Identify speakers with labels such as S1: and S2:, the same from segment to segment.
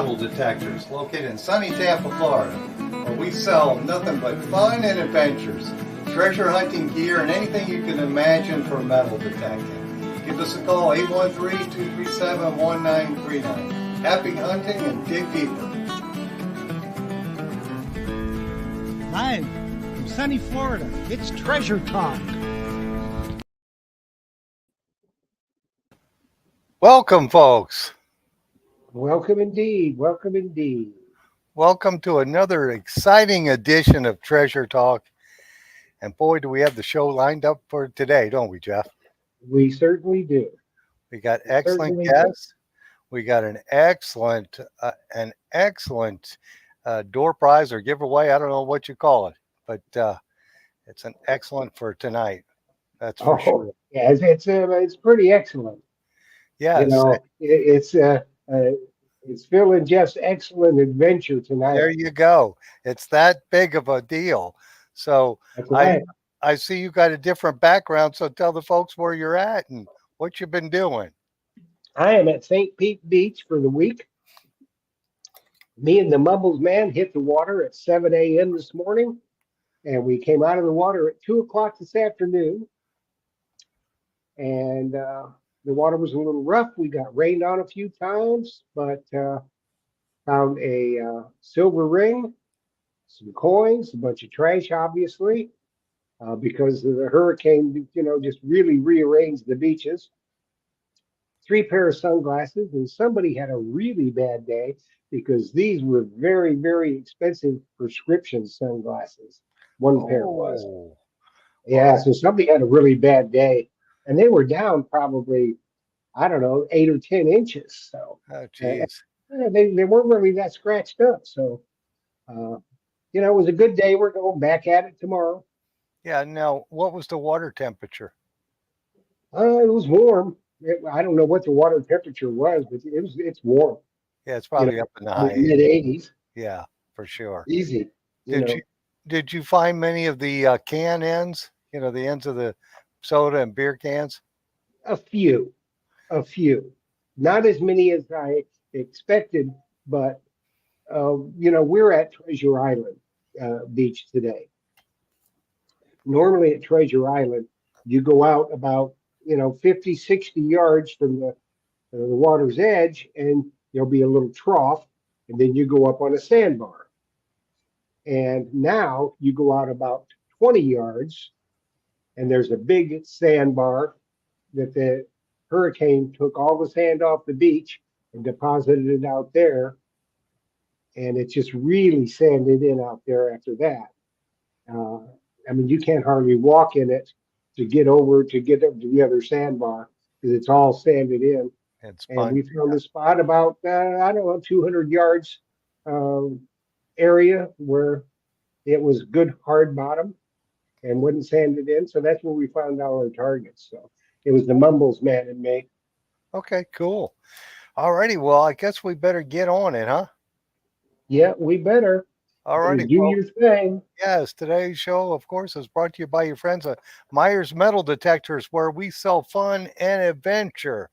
S1: Metal Detectors, located in sunny Tampa, Florida, where we sell nothing but fun and adventures, treasure hunting gear, and anything you can imagine for metal detecting. Give us a call, 813-237-1939. Happy hunting and dig deeper.
S2: Live from sunny Florida, it's Treasure Talk.
S1: Welcome, folks.
S3: Welcome indeed. Welcome indeed.
S1: Welcome to another exciting edition of Treasure Talk. And boy, do we have the show lined up for today, don't we, Jeff?
S3: We certainly do.
S1: We got
S3: We
S1: excellent
S3: certainly
S1: guests. We got an excellent door prize or giveaway. I don't know what you call it, but it's an excellent for tonight. That's for sure.
S3: Yeah, it's pretty excellent. You
S1: Yes,
S3: know, it's Phil and Jeff's excellent adventure tonight.
S1: there you go. It's that big of a deal. So
S3: That's
S1: I
S3: right.
S1: I see you got a different background. So tell the folks where you're at and what you've been doing.
S3: I am at St. Pete Beach for the week. Me and the Mumbles man hit the water at 7 a.m. this morning, and we came out of the water at 2 o'clock this afternoon. And the water was a little rough. We got rained on a few times, but found a silver ring, some coins, a bunch of trash, obviously, because of the hurricane, just really rearranged the beaches. 3 pair of sunglasses, and somebody had a really bad day because these were very, very expensive prescription sunglasses. One pair was.
S1: Oh,
S3: Yeah, so somebody had a really bad day, and they were down probably, I don't know, 8 or 10 inches. So
S1: oh,
S3: uh,
S1: geez.
S3: they weren't really that scratched up. So, uh, it was a good day. We're going back at it tomorrow.
S1: Yeah. Now, what was the water temperature?
S3: It was warm. I don't know what the water temperature was, but it's warm.
S1: Yeah, it's
S3: You
S1: probably
S3: know,
S1: up in the high
S3: mid
S1: 80s.
S3: 80s,
S1: Yeah, for sure.
S3: easy. You
S1: Did you
S3: know,
S1: did you find many of the can ends? The ends of the soda and beer cans.
S3: a few, not as many as I expected, but we're at Treasure Island Beach today. Normally at Treasure Island, you go out about 50, 60 yards from the water's edge, and there'll be a little trough, and then you go up on a sandbar. And now you go out about 20 yards, and there's a big sandbar that the hurricane took all the sand off the beach and deposited it out there, and it's just really sanded in out there after that. Uh, I mean, you can't hardly walk in it to get up to the other sandbar because it's all sanded in.
S1: And
S3: And
S1: sponge.
S3: we found a spot about I don't know 200 yards um, area where it was good hard bottom and wasn't sanded in. So that's where we found our targets. So it was the Mumbles man and me.
S1: Okay, cool. Alrighty, well, I guess we better get on it, huh?
S3: Yeah, we better.
S1: Alrighty,
S3: Do
S1: well,
S3: your thing.
S1: yes, today's show, of course, is brought to you by your friends at Myers Metal Detectors, where we sell fun and adventure.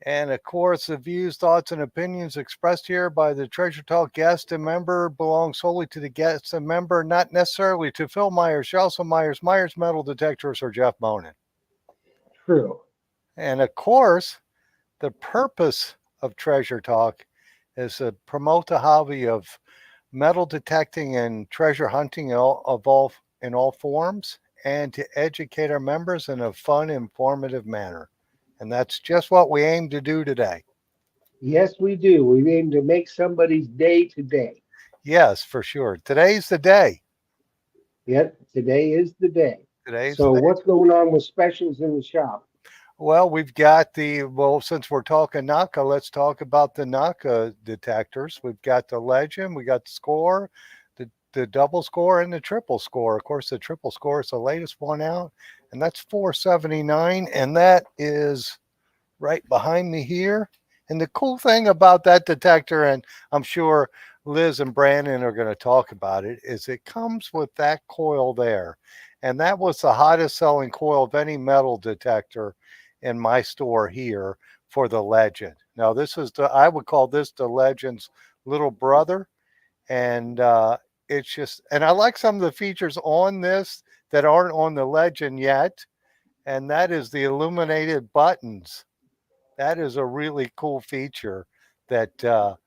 S1: And of course, the views, thoughts, and opinions expressed here by the Treasure Talk guest and member belong solely to the guest and member, not necessarily to Phil Myers, Shelson Myers, Myers Metal Detectors, or Jeff Monin.
S3: True.
S1: And of course, the purpose of Treasure Talk is to promote the hobby of metal detecting and treasure hunting in all forms, and to educate our members in a fun, informative manner. And that's just what we aim to do today.
S3: Yes, we do. We aim to make somebody's day today.
S1: Yes, for sure. Today's the day.
S3: Yep, today is the day.
S1: Today's the
S3: So
S1: day.
S3: what's going on with specials in the shop?
S1: Well, we've got since we're talking Naka, let's talk about the Naka detectors. We've got the Legend, we got the Score, the double score, and the triple score. Of course, the triple score is the latest one out, and that's 479, and that is right behind me here. And the cool thing about that detector, and I'm sure Liz and Brandon are going to talk about it, is it comes with that coil there. And that was the hottest selling coil of any metal detector in my store here for the Legend. Now, this is I would call this the Legend's little brother, and it's just, and I like some of the features on this that aren't on the Legend yet, and that is the illuminated buttons. That is a really cool feature that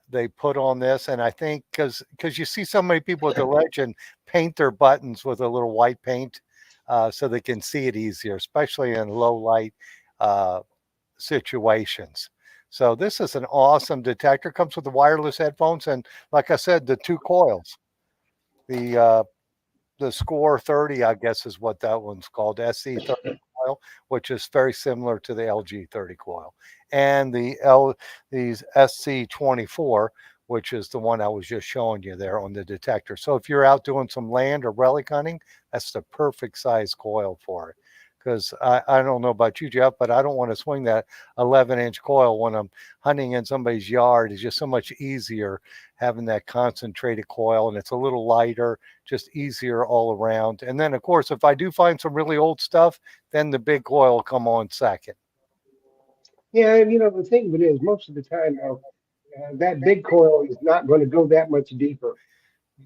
S1: they put on this, and I think because you see so many people with the Legend paint their buttons with a little white paint, so they can see it easier, especially in low light uh, situations. So this is an awesome detector. Comes with the wireless headphones, and like I said, the two coils. The Score 30, I guess, is what that one's called, SC30 coil, which is very similar to the LG30 coil, and these SC24, which is the one I was just showing you there on the detector. So if you're out doing some land or relic hunting, that's the perfect size coil for it. Because I don't know about you, Jeff, but I don't want to swing that 11-inch coil when I'm hunting in somebody's yard. It's just so much easier having that concentrated coil, and it's a little lighter, just easier all around. And then, of course, if I do find some really old stuff, then the big coil will come on second.
S3: Yeah, and the thing of it is, most of the time, though, that big coil is not going to go that much deeper.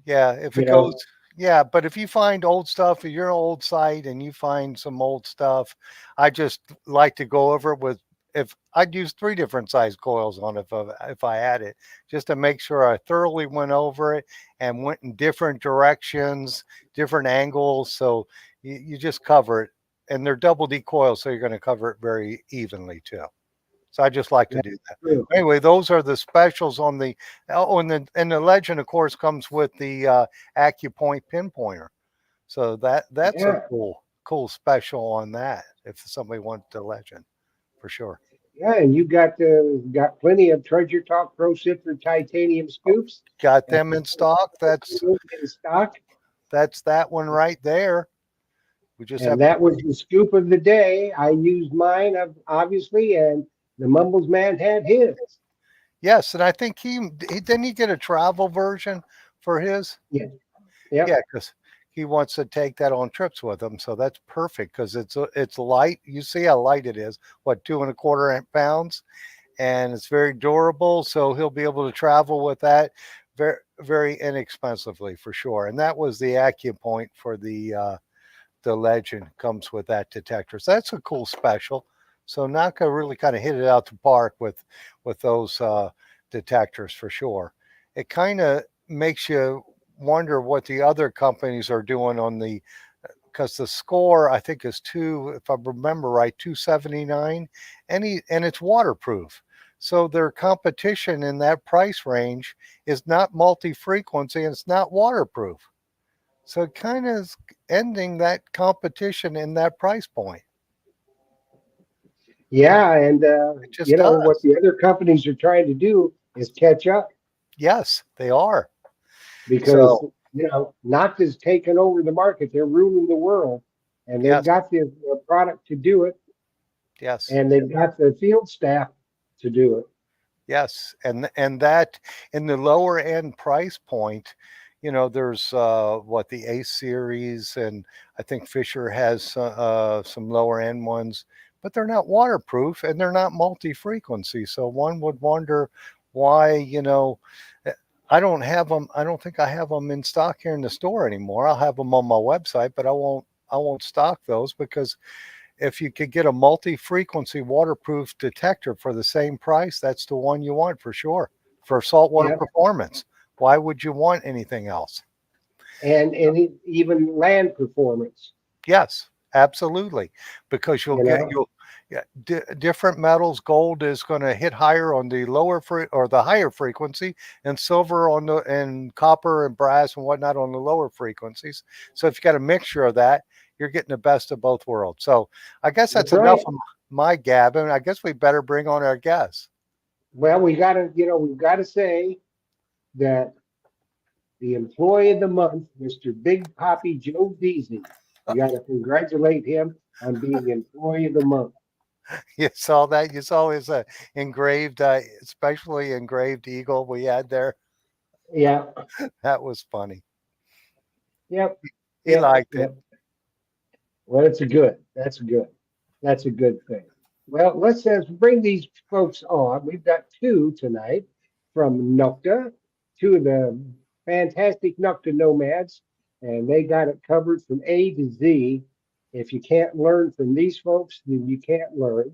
S1: Yeah, if
S3: You
S1: it goes,
S3: know,
S1: yeah, but if you find old stuff, if you're an old site and you find some old stuff, I just like to go over it with, if I'd use three different size coils on it if I had it, just to make sure I thoroughly went over it and went in different directions, different angles. So you just cover it, and they're double D coils, so you're going to cover it very evenly too. So I just like to
S3: that's
S1: do that.
S3: true.
S1: Anyway, those are the specials on the, oh, and the Legend, of course, comes with the AccuPoint pinpointer. So that's a
S3: Yeah,
S1: cool special on that. If somebody wants the Legend, for sure.
S3: yeah, and you got plenty of Treasure Talk Pro Sifter titanium scoops,
S1: Got
S3: and
S1: them in stock.
S3: in stock.
S1: That's that one right there. We just
S3: And
S1: have to.
S3: that was the scoop of the day. I used mine, obviously, and the Mumbles man had his.
S1: Yes, and I think he didn't he get a travel version for his.
S3: Yeah, yep,
S1: Yeah, because he wants to take that on trips with him. So that's perfect because it's light. You see how light it is. What, 2.25 pounds, and it's very durable. So he'll be able to travel with that very inexpensively for sure. And that was the AccuPoint for the Legend, comes with that detector. So that's a cool special. So Naka really kind of hit it out the park with those detectors for sure. It kind of makes you wonder what the other companies are doing on the, because the Score I think is if I remember right, 279, and it's waterproof. So their competition in that price range is not multi-frequency and it's not waterproof. So it kind of is ending that competition in that price point.
S3: yeah, and
S1: It just
S3: what
S1: does.
S3: the other companies are trying to do is catch up
S1: Yes, they are.
S3: because
S1: So
S3: Nocta's taken over the market. They're ruling the world, and they've
S1: yes,
S3: got the product to do it,
S1: yes,
S3: and they've got the field staff to do it.
S1: yes, and that in the lower end price point, there's what, the A series, and I think Fisher has some lower end ones, but they're not waterproof and they're not multi frequency. So one would wonder why. eh, I don't have them. I don't think I have them in stock here in the store anymore. I'll have them on my website, but I won't stock those because if you could get a multi-frequency waterproof detector for the same price, that's the one you want for sure for saltwater
S3: Yeah,
S1: performance. Why would you want anything else?
S3: even land performance.
S1: Yes, absolutely, because
S3: You know,
S1: you'll yeah, different metals. Gold is going to hit higher on the or the higher frequency, and silver and copper and brass and whatnot on the lower frequencies. So if you got a mixture of that, you're getting the best of both worlds. So I guess that's
S3: that's
S1: enough
S3: right.
S1: of my gab, and I guess we better bring on our guests.
S3: Well, we've got to say that the employee of the month, Mr. Big Poppy Joe Veazey, we got to congratulate him on being employee of the month.
S1: You saw that? You saw his engraved, especially engraved eagle we had there.
S3: Yeah,
S1: That was funny.
S3: yep,
S1: He
S3: yep,
S1: liked it.
S3: yep. Well, it's a good. That's good. That's a good thing. Well, let's bring these folks on. We've got two tonight from Nokta, two of the fantastic Nokta nomads, and they got it covered from A to Z. If you can't learn from these folks, then you can't learn.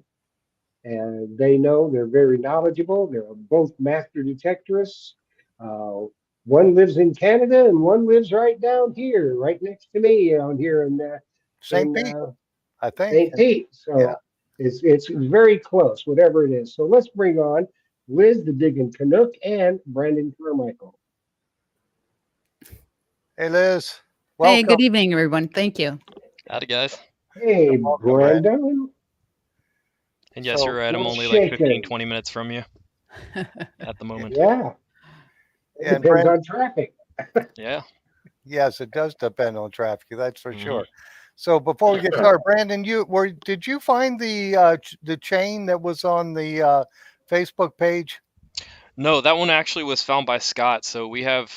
S3: And they know they're very knowledgeable. They're both master detectorists. Uh, one lives in Canada, and one lives right down here, right next to me, down here
S1: St.
S3: in
S1: Pete, I think.
S3: St. Pete.
S1: Yeah.
S3: So it's very close, whatever it is. So let's bring on Liz the Digging Canuck and Brandon Carmichael.
S1: Hey, Liz.
S4: Hey,
S1: Welcome.
S4: good evening, everyone. Thank you.
S5: Howdy, guys.
S3: Hey,
S1: Welcome, Brandon.
S3: Brandon.
S5: And yes,
S1: So,
S5: you're right. I'm
S3: What's
S5: only like
S3: shaking?
S5: 15, 20 minutes from you at the moment.
S3: Yeah, it
S1: and
S3: depends
S1: Brandon,
S3: on traffic.
S5: Yeah.
S1: yes, it does depend on traffic. That's for
S5: Mhm.
S1: sure. So before we get started, Brandon, did you find the chain that was on the Facebook page?
S5: No, that one actually was found by Scott. So we have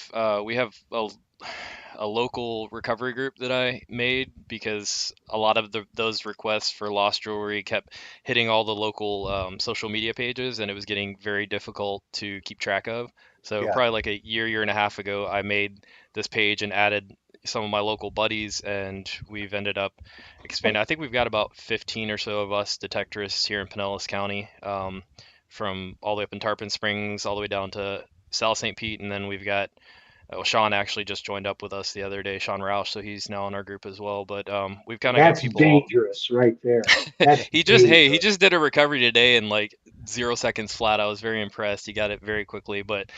S5: a local recovery group that I made because a lot of those requests for lost jewelry kept hitting all the local social media pages, and it was getting very difficult to keep track of. So
S1: Yeah.
S5: probably like a year and a half ago, I made this page and added some of my local buddies, and we've ended up expanding. I think we've got about 15 or so of us detectorists here in Pinellas County, from all the way up in Tarpon Springs, all the way down to South St. Pete, and then we've got Sean actually just joined up with us the other day, Sean Roush, so he's now in our group as well. But we've kind of got
S3: That's
S5: people all.
S3: dangerous right there. That's
S5: He
S3: dangerous.
S5: just did a recovery today in like 0 seconds flat. I was very impressed. He got it very quickly. But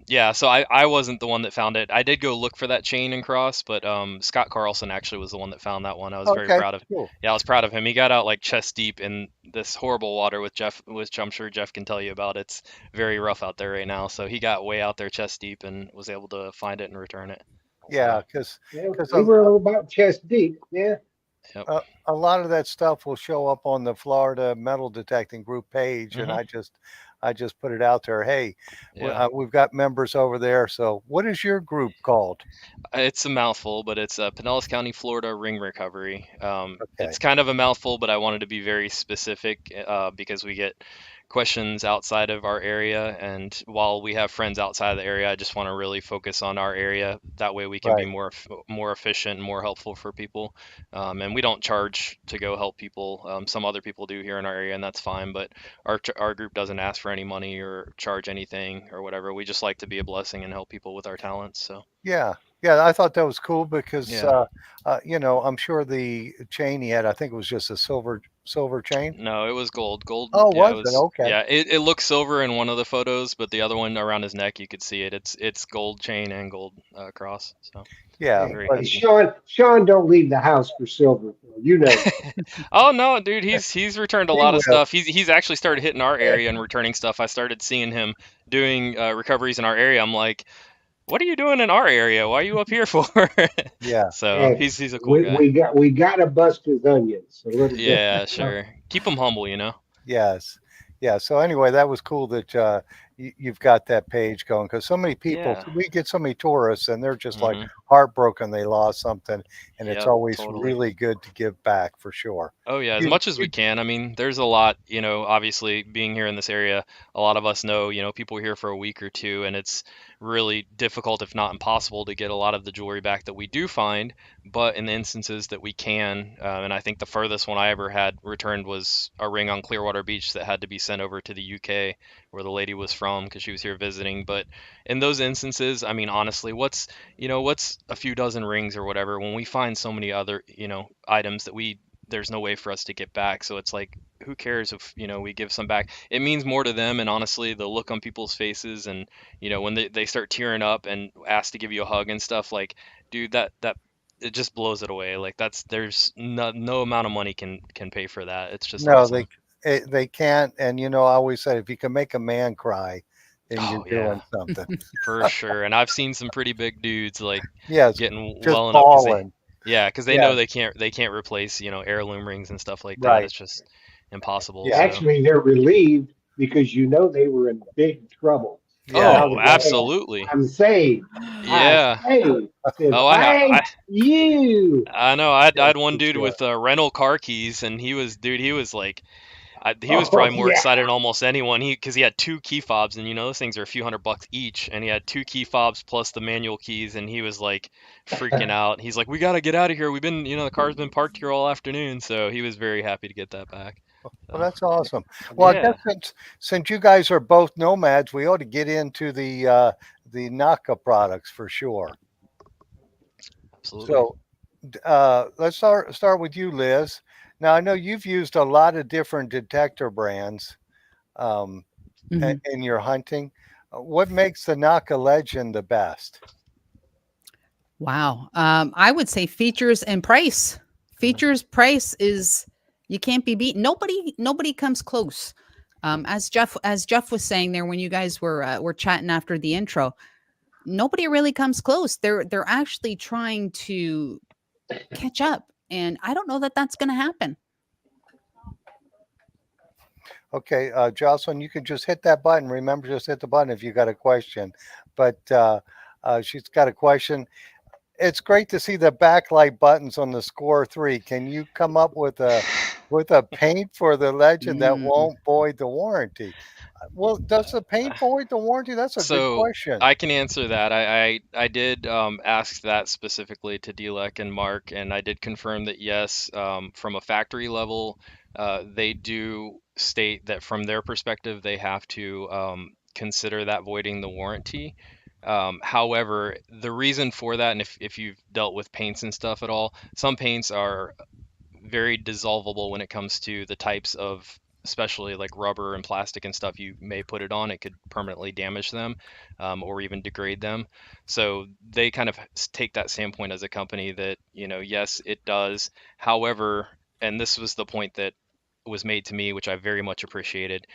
S5: yeah, so I wasn't the one that found it. I did go look for that chain and cross, but Scott Carlson actually was the one that found that one. I was very
S1: Okay.
S5: proud of.
S1: Cool.
S5: Yeah, I was proud of him. He got out like chest deep in this horrible water with Jeff, which I'm sure Jeff can tell you about. It's very rough out there right now. So he got way out there chest deep and was able to find it and return it.
S1: Yeah,
S5: So,
S1: because
S3: Yeah,
S1: because
S3: we were about chest deep. Yeah.
S5: yep.
S1: a lot of that stuff will show up on the Florida Metal Detecting Group page, and
S5: Hmm.
S1: I just put it out there. Hey,
S5: Yeah.
S1: we've got members over there. So, what is your group called?
S5: It's a mouthful, but it's Pinellas County, Florida Ring Recovery.
S1: Okay.
S5: It's kind of a mouthful, but I wanted to be very specific because we get questions outside of our area, and while we have friends outside of the area, I just want to really focus on our area. That way, we can be
S1: Right.
S5: more efficient and more helpful for people. And we don't charge to go help people. Some other people do here in our area, and that's fine. But our group doesn't ask for any money or charge anything or whatever. We just like to be a blessing and help people with our talents. So.
S1: Yeah. Yeah, I thought that was cool because
S5: Yeah.
S1: I'm sure the chain he had, I think it was just a silver chain.
S5: No, it was gold. Gold,
S1: Oh,
S5: yeah, it
S1: was it?
S5: was.
S1: Okay.
S5: Yeah, it looks silver in one of the photos, but the other one around his neck, you could see it. It's gold chain and gold cross. So
S1: Yeah,
S3: Hey,
S5: very
S1: but
S3: hey,
S5: hefty.
S3: Sean, don't leave the house for silver. You know that.
S5: Oh no, dude, he's returned a
S1: he
S5: lot of
S1: will.
S5: stuff. He's actually started hitting our area and returning stuff. I started seeing him doing recoveries in our area. I'm like, what are you doing in our area? Why are you up here for?
S1: Yeah.
S5: So
S3: Hey,
S5: he's a cool guy.
S3: we got to bust his onions a little bit.
S5: Yeah, sure. Keep him humble, you know.
S1: Yes. Yeah. So anyway, that was cool that you've got that page going because so many people,
S5: Yeah.
S1: we get so many tourists and they're just like
S5: Hmm.
S1: heartbroken they lost something. And it's
S5: Yep,
S1: always
S5: totally.
S1: really good to give back for sure.
S5: Oh yeah, as
S1: You,
S5: much as we
S1: you,
S5: can. I mean, there's a lot, obviously being here in this area, a lot of us know, people here for a week or two, and it's really difficult, if not impossible, to get a lot of the jewelry back that we do find. But in the instances that we can, and I think the furthest one I ever had returned was a ring on Clearwater Beach that had to be sent over to the UK, where the lady was from, because she was here visiting. But in those instances, I mean, honestly, what's a few dozen rings or whatever when we find so many other, items that there's no way for us to get back. So it's like, who cares if, we give some back? It means more to them. And honestly, the look on people's faces and, when they start tearing up and ask to give you a hug and stuff, like, dude, that it just blows it away. Like there's no amount of money can pay for that. It's just
S1: no,
S5: awesome.
S1: they can't. And, I always say if you can make a man cry, then you're
S5: Oh yeah,
S1: doing something.
S5: for sure. And I've seen some pretty big dudes like
S1: Yes.
S5: getting
S1: Just
S5: welling up because
S1: balling.
S5: they know
S1: Yes.
S5: they can't replace, heirloom rings and stuff like that.
S1: Right.
S5: It's just impossible.
S1: Yeah.
S5: So.
S3: Actually, they're relieved because they were in big trouble.
S1: Yeah.
S3: Now
S5: Oh,
S3: they're like, hey,
S5: absolutely.
S3: I'm saved. I'm
S5: Yeah.
S3: saved. Said,
S5: Oh,
S3: thank you.
S5: I know. I
S3: That's
S5: had one
S3: for
S5: dude
S3: sure.
S5: with rental car keys, and he was like, He was
S3: Oh
S5: probably more
S3: yeah.
S5: excited than almost anyone. Because he had two key fobs, and those things are a few $100 each, and he had two key fobs plus the manual keys, and he was like freaking out. He's like, "We gotta get out of here. We've been, the car's been parked here all afternoon." So he was very happy to get that back.
S1: Well,
S5: So
S1: that's awesome. Well, I
S3: Yeah.
S1: guess
S5: yeah,
S1: since you guys are both nomads, we ought to get into the Naka products for sure.
S5: absolutely.
S1: So let's start with you, Liz. Now I know you've used a lot of different detector brands um,
S4: Hmm.
S1: in your hunting. What makes the Naka Legend the best?
S4: Wow. I would say features and price.
S1: Mhm.
S4: Features, price is you can't be beaten. Nobody comes close. As Jeff was saying there when you guys were chatting after the intro, nobody really comes close. They're actually trying to catch up, and I don't know that that's going to happen.
S1: Okay, Jocelyn, you can just hit that button. Remember, just hit the button if you got a question. But she's got a question. It's great to see the backlight buttons on the Score 3. Can you come up with a paint for the Legend that
S4: Mm.
S1: won't void the warranty? Well, does the paint void the warranty? That's a good
S5: So
S1: question.
S5: I can answer that. I did ask that specifically to Dilek and Mark, and I did confirm that yes, from a factory level, they do state that from their perspective, they have to consider that voiding the warranty. However, the reason for that, and if you've dealt with paints and stuff at all, some paints are very dissolvable when it comes to the types of, especially like rubber and plastic and stuff you may put it on. It could permanently damage them, or even degrade them. So they kind of take that standpoint as a company that, yes, it does. However, and this was the point that was made to me, which I very much appreciated.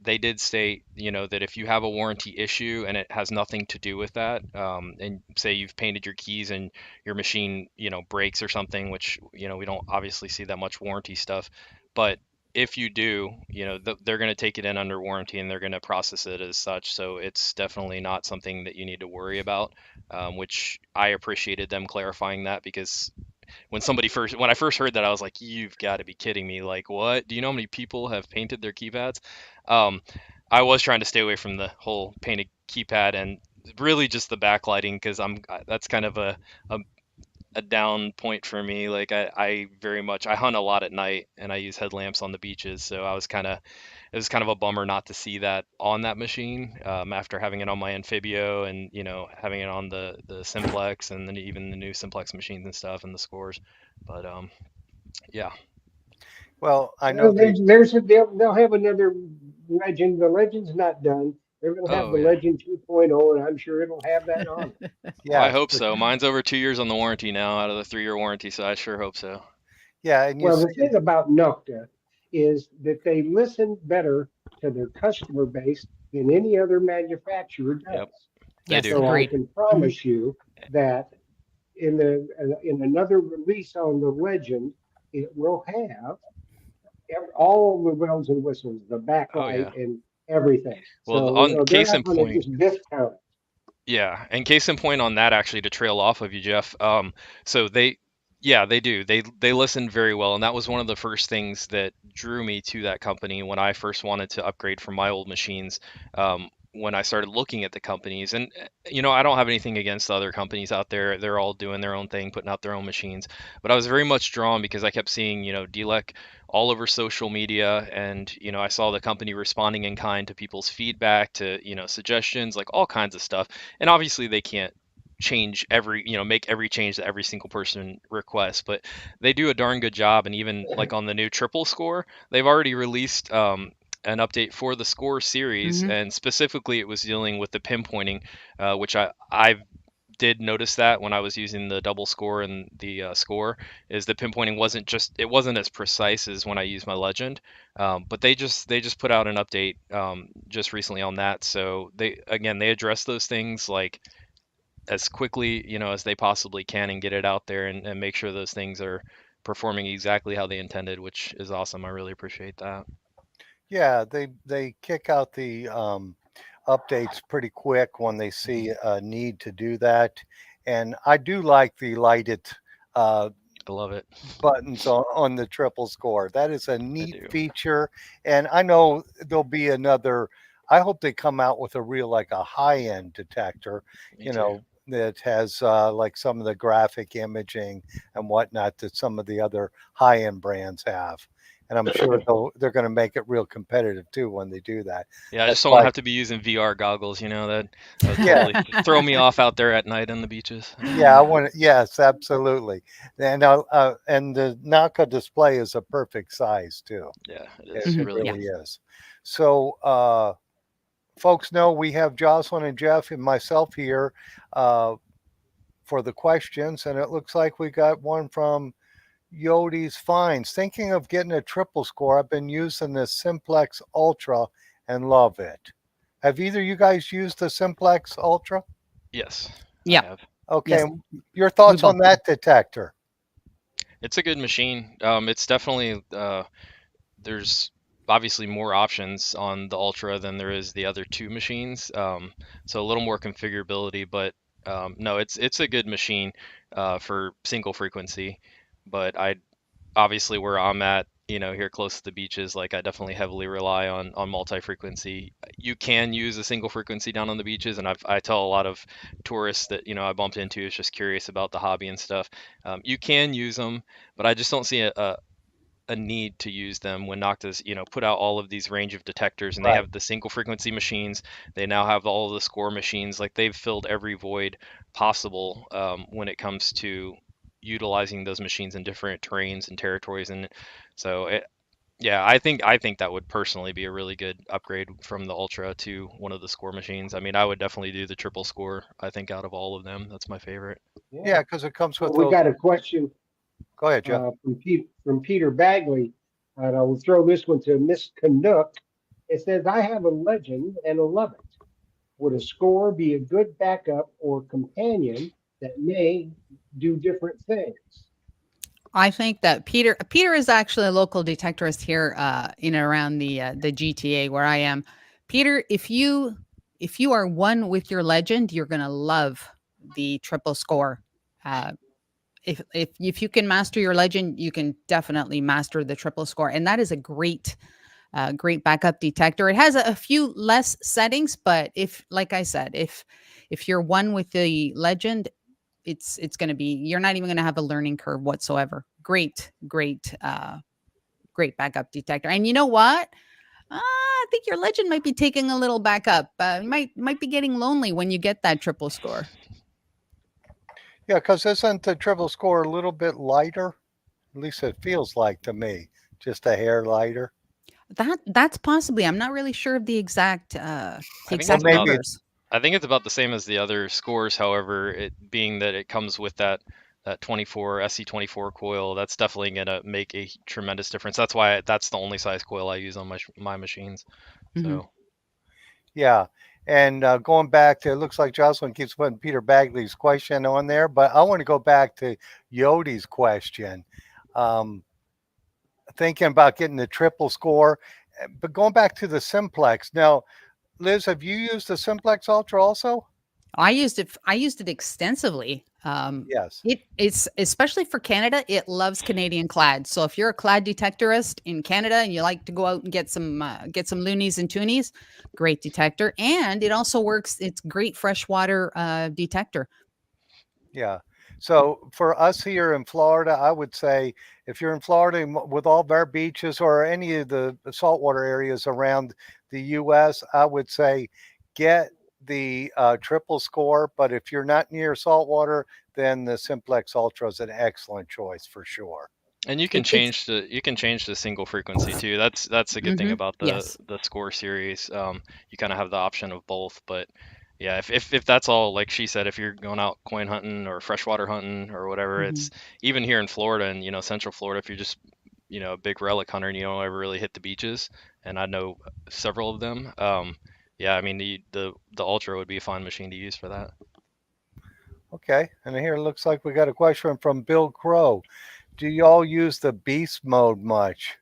S5: They did state, that if you have a warranty issue and it has nothing to do with that, and say you've painted your keys and your machine, breaks or something, which, we don't obviously see that much warranty stuff. But if you do, they're going to take it in under warranty and they're going to process it as such. So it's definitely not something that you need to worry about, which I appreciated them clarifying that because when I first heard that, I was like, you've got to be kidding me. Like, what? Do you know how many people have painted their keypads? Um, I was trying to stay away from the whole painted keypad and really just the backlighting because that's kind of a a down point for me. Like I very much I hunt a lot at night and I use headlamps on the beaches, so it was kind of a bummer not to see that on that machine after having it on my Amphibio and having it on the Simplex and then even the new Simplex machines and stuff and the scores. But yeah.
S1: Well, I know
S3: Well,
S1: the
S3: they'll have another Legend. The Legend's not done. They're going to have
S5: Oh
S3: the
S5: yeah.
S3: Legend 2.0, and I'm sure it'll have that on it.
S5: Well, I
S1: yes,
S5: hope so. Mine's over 2 years on the warranty now out of the 3-year warranty, so I sure hope so.
S1: yeah, and you
S3: Well, the
S1: see,
S3: thing about Nokta is that they listen better to their customer base than any other manufacturer
S5: Yep,
S3: does.
S5: they
S4: Yes,
S5: do.
S3: So I
S4: agreed.
S3: can
S4: Hmm.
S3: promise you that in another release on the Legend, it will have all the bells and whistles, the
S5: Oh
S3: backlight
S5: yeah.
S3: and everything.
S5: Well,
S3: So
S5: on
S3: they're
S5: case
S3: not
S5: in
S3: going to
S5: point,
S3: just discount it.
S5: yeah, and case in point on that, actually, to trail off of you, Jeff. So yeah, they do. They listen very well, and that was one of the first things that drew me to that company when I first wanted to upgrade from my old machines. When I started looking at the companies, and I don't have anything against the other companies out there. They're all doing their own thing, putting out their own machines. But I was very much drawn because I kept seeing, Delec all over social media, and I saw the company responding in kind to people's feedback, to suggestions, like all kinds of stuff. And obviously they can't change make every change that every single person requests, but they do a darn good job. And even like on the new triple score, they've already released an update for the score series,
S4: Hmm.
S5: and specifically it was dealing with the pinpointing, which I did notice that when I was using the double score and the score, is the pinpointing it wasn't as precise as when I used my legend. But they just put out an update just recently on that, so they address those things like as quickly as they possibly can and get it out there and make sure those things are performing exactly how they intended, which is awesome. I really appreciate that.
S1: yeah, they kick out the updates pretty quick when they
S5: Mhm.
S1: see a need to do that, and I do like the lighted uh,
S5: I love it.
S1: buttons on the triple score. That is a
S5: I
S1: neat
S5: do.
S1: feature. And I know there'll be another, I hope they come out with a real, like a high end detector,
S5: Me
S1: you
S5: too.
S1: know, that has like some of the graphic imaging and whatnot that some of the other high end brands have. And I'm sure they're going to make it real competitive too when they do that.
S5: Yeah, I
S1: That's
S5: just don't want to
S1: like,
S5: have to be using VR goggles. That would
S1: yeah,
S5: totally throw me off out there at night on the beaches.
S1: yeah, I want to, yes, absolutely. And the Naka display is a perfect size too.
S5: Yeah, it
S1: It,
S5: is
S4: Hmm.
S1: it
S5: really
S4: Yeah.
S5: good.
S1: really is. So, folks know we have Jocelyn and Jeff and myself here uh, for the questions, and it looks like we got one from Yodi's Finds. Thinking of getting a triple score. I've been using the Simplex Ultra and love it. Have either you guys used the Simplex Ultra?
S5: Yes, I
S4: Yeah.
S5: have.
S1: Okay,
S4: Yes.
S1: your
S4: We
S1: thoughts on
S4: both do.
S1: that detector?
S5: It's a good machine. It's definitely there's obviously more options on the Ultra than there is the other two machines. So a little more configurability, but no, it's a good machine for single frequency. But I obviously where I'm at, here close to the beaches, like I definitely heavily rely on multi-frequency. You can use a single frequency down on the beaches, and I tell a lot of tourists that I bumped into is just curious about the hobby and stuff. You can use them, but I just don't see a need to use them when Nocta's, put out all of these range of detectors and they
S1: Right.
S5: have the single frequency machines. They now have all of the score machines. Like they've filled every void possible when it comes to utilizing those machines in different terrains and territories. And so, yeah, I think that would personally be a really good upgrade from the Ultra to one of the score machines. I mean, I would definitely do the triple score. I think out of all of them, that's my favorite.
S3: Yeah.
S1: Yeah, because it comes
S3: Well,
S1: with
S3: we
S1: those.
S3: got a question
S1: Go ahead, Jeff.
S3: from Peter Bagley, and I will throw this one to Miss Canuck. It says, "I have a legend and I love it. Would a score be a good backup or companion that may do different things?"
S4: I think that Peter is actually a local detectorist here in and around the GTA where I am. Peter, if you are one with your legend, you're gonna love the triple score. Uh, if you can master your legend, you can definitely master the triple score, and that is a great backup detector. It has a few less settings, but if, like I said, if you're one with the legend, it's going to be, you're not even going to have a learning curve whatsoever. Great backup detector. And you know what? I think your legend might be taking a little back up. You might be getting lonely when you get that triple score.
S1: Yeah, because isn't the triple score a little bit lighter? At least it feels like to me, just a hair lighter.
S4: That's possibly. I'm not really sure of the
S5: I think
S1: Or
S5: it's
S4: exact
S5: about
S1: maybe it's
S4: numbers.
S5: I think it's about the same as the other scores. However, it being that it comes with that 24 SC24 coil, that's definitely gonna make a tremendous difference. That's why that's the only size coil I use on my machines.
S4: Hmm.
S5: So
S1: yeah. And going back to, it looks like Jocelyn keeps putting Peter Bagley's question on there, but I want to go back to Yodi's question. Um, Thinking about getting the triple score, but going back to the simplex. Now, Liz, have you used the simplex ultra also?
S4: I used it extensively.
S1: Yes.
S4: It's especially for Canada. It loves Canadian clad. So if you're a clad detectorist in Canada and you like to go out and get some loonies and toonies, great detector. And it also works. It's great freshwater detector.
S1: Yeah. So for us here in Florida, I would say if you're in Florida with all of our beaches or any of the saltwater areas around the U.S., I would say get the triple score. But if you're not near saltwater, then the Simplex Ultra is an excellent choice for sure.
S5: and
S4: It's
S5: you can change the single frequency too. That's a good thing about
S4: yes.
S5: the score series. You kind of have the option of both, but yeah, if that's all, like she said, if you're going out coin hunting or freshwater hunting or whatever,
S4: Hmm.
S5: it's even here in Florida and Central Florida, if you're just a big relic hunter and you don't ever really hit the beaches, and I know several of them. Yeah, I mean the Ultra would be a fine machine to use for that.
S1: Okay. And here it looks like we got a question from Bill Crow. Do y'all use the beast mode much?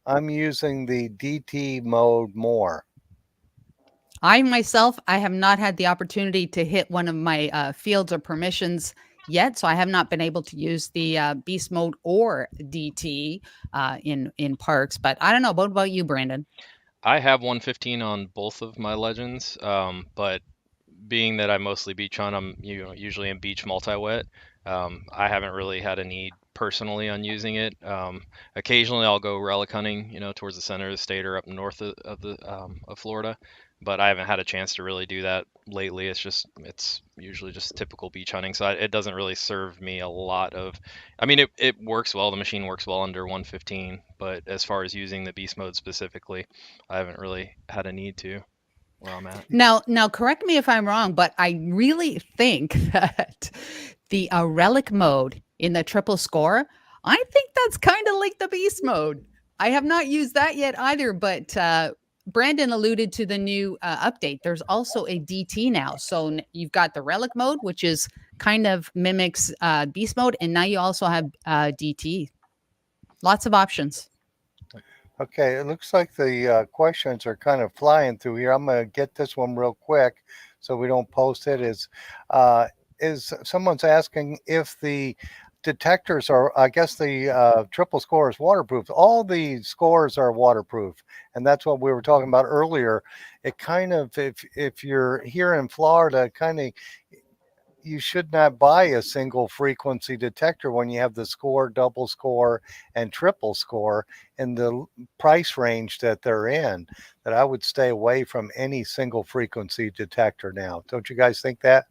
S1: I'm using the DT mode more.
S4: I myself, I have not had the opportunity to hit one of my fields or permissions yet, so I have not been able to use the beast mode or DT in parks. But I don't know. What about you, Brandon?
S5: I have 115 on both of my legends, but being that I mostly beach hunt, I'm usually in beach multi-wet. I haven't really had a need personally on using it. Occasionally I'll go relic hunting, towards the center of the state or up north of Florida, but I haven't had a chance to really do that lately. It's usually just typical beach hunting, so it doesn't really serve me a lot of. I mean, it works well. The machine works well under 115, but as far as using the beast mode specifically, I haven't really had a need to where I'm at.
S4: Now, correct me if I'm wrong, but I really think that the relic mode in the triple score, I think that's kind of like the beast mode. I have not used that yet either, but Brandon alluded to the new update. There's also a DT now, so you've got the relic mode, which is kind of mimics beast mode, and now you also have DT. Lots of options.
S1: Okay, it looks like the questions are kind of flying through here. I'm going to get this one real quick so we don't post it. Is someone's asking if the detectors are, I guess the triple score is waterproof. All the scores are waterproof, and that's what we were talking about earlier. It kind of, if you're here in Florida, kind of you should not buy a single frequency detector when you have the score, double score, and triple score in the price range that they're in. That I would stay away from any single frequency detector now. Don't you guys think that?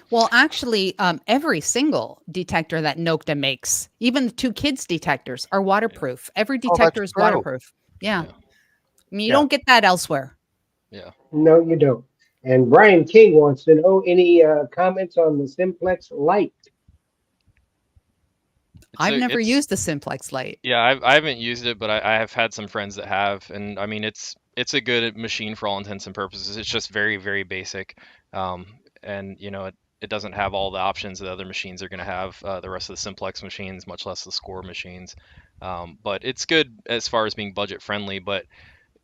S4: Well, actually, every single detector that Nokta makes, even the two kids detectors, are waterproof. Every
S1: Oh, that's
S4: detector is
S1: true.
S4: waterproof. Yeah.
S5: Yeah.
S4: I mean, you
S1: Yeah.
S4: don't get that elsewhere.
S5: Yeah.
S3: No, you don't. And Brian King wants to know any comments on the Simplex Lite.
S4: I've never
S5: It's
S4: used the Simplex Lite.
S5: Yeah, I haven't used it, but I have had some friends that have, and I mean it's a good machine for all intents and purposes. It's just very very basic, and it doesn't have all the options that other machines are going to have. The rest of the simplex machines, much less the score machines. But it's good as far as being budget friendly. But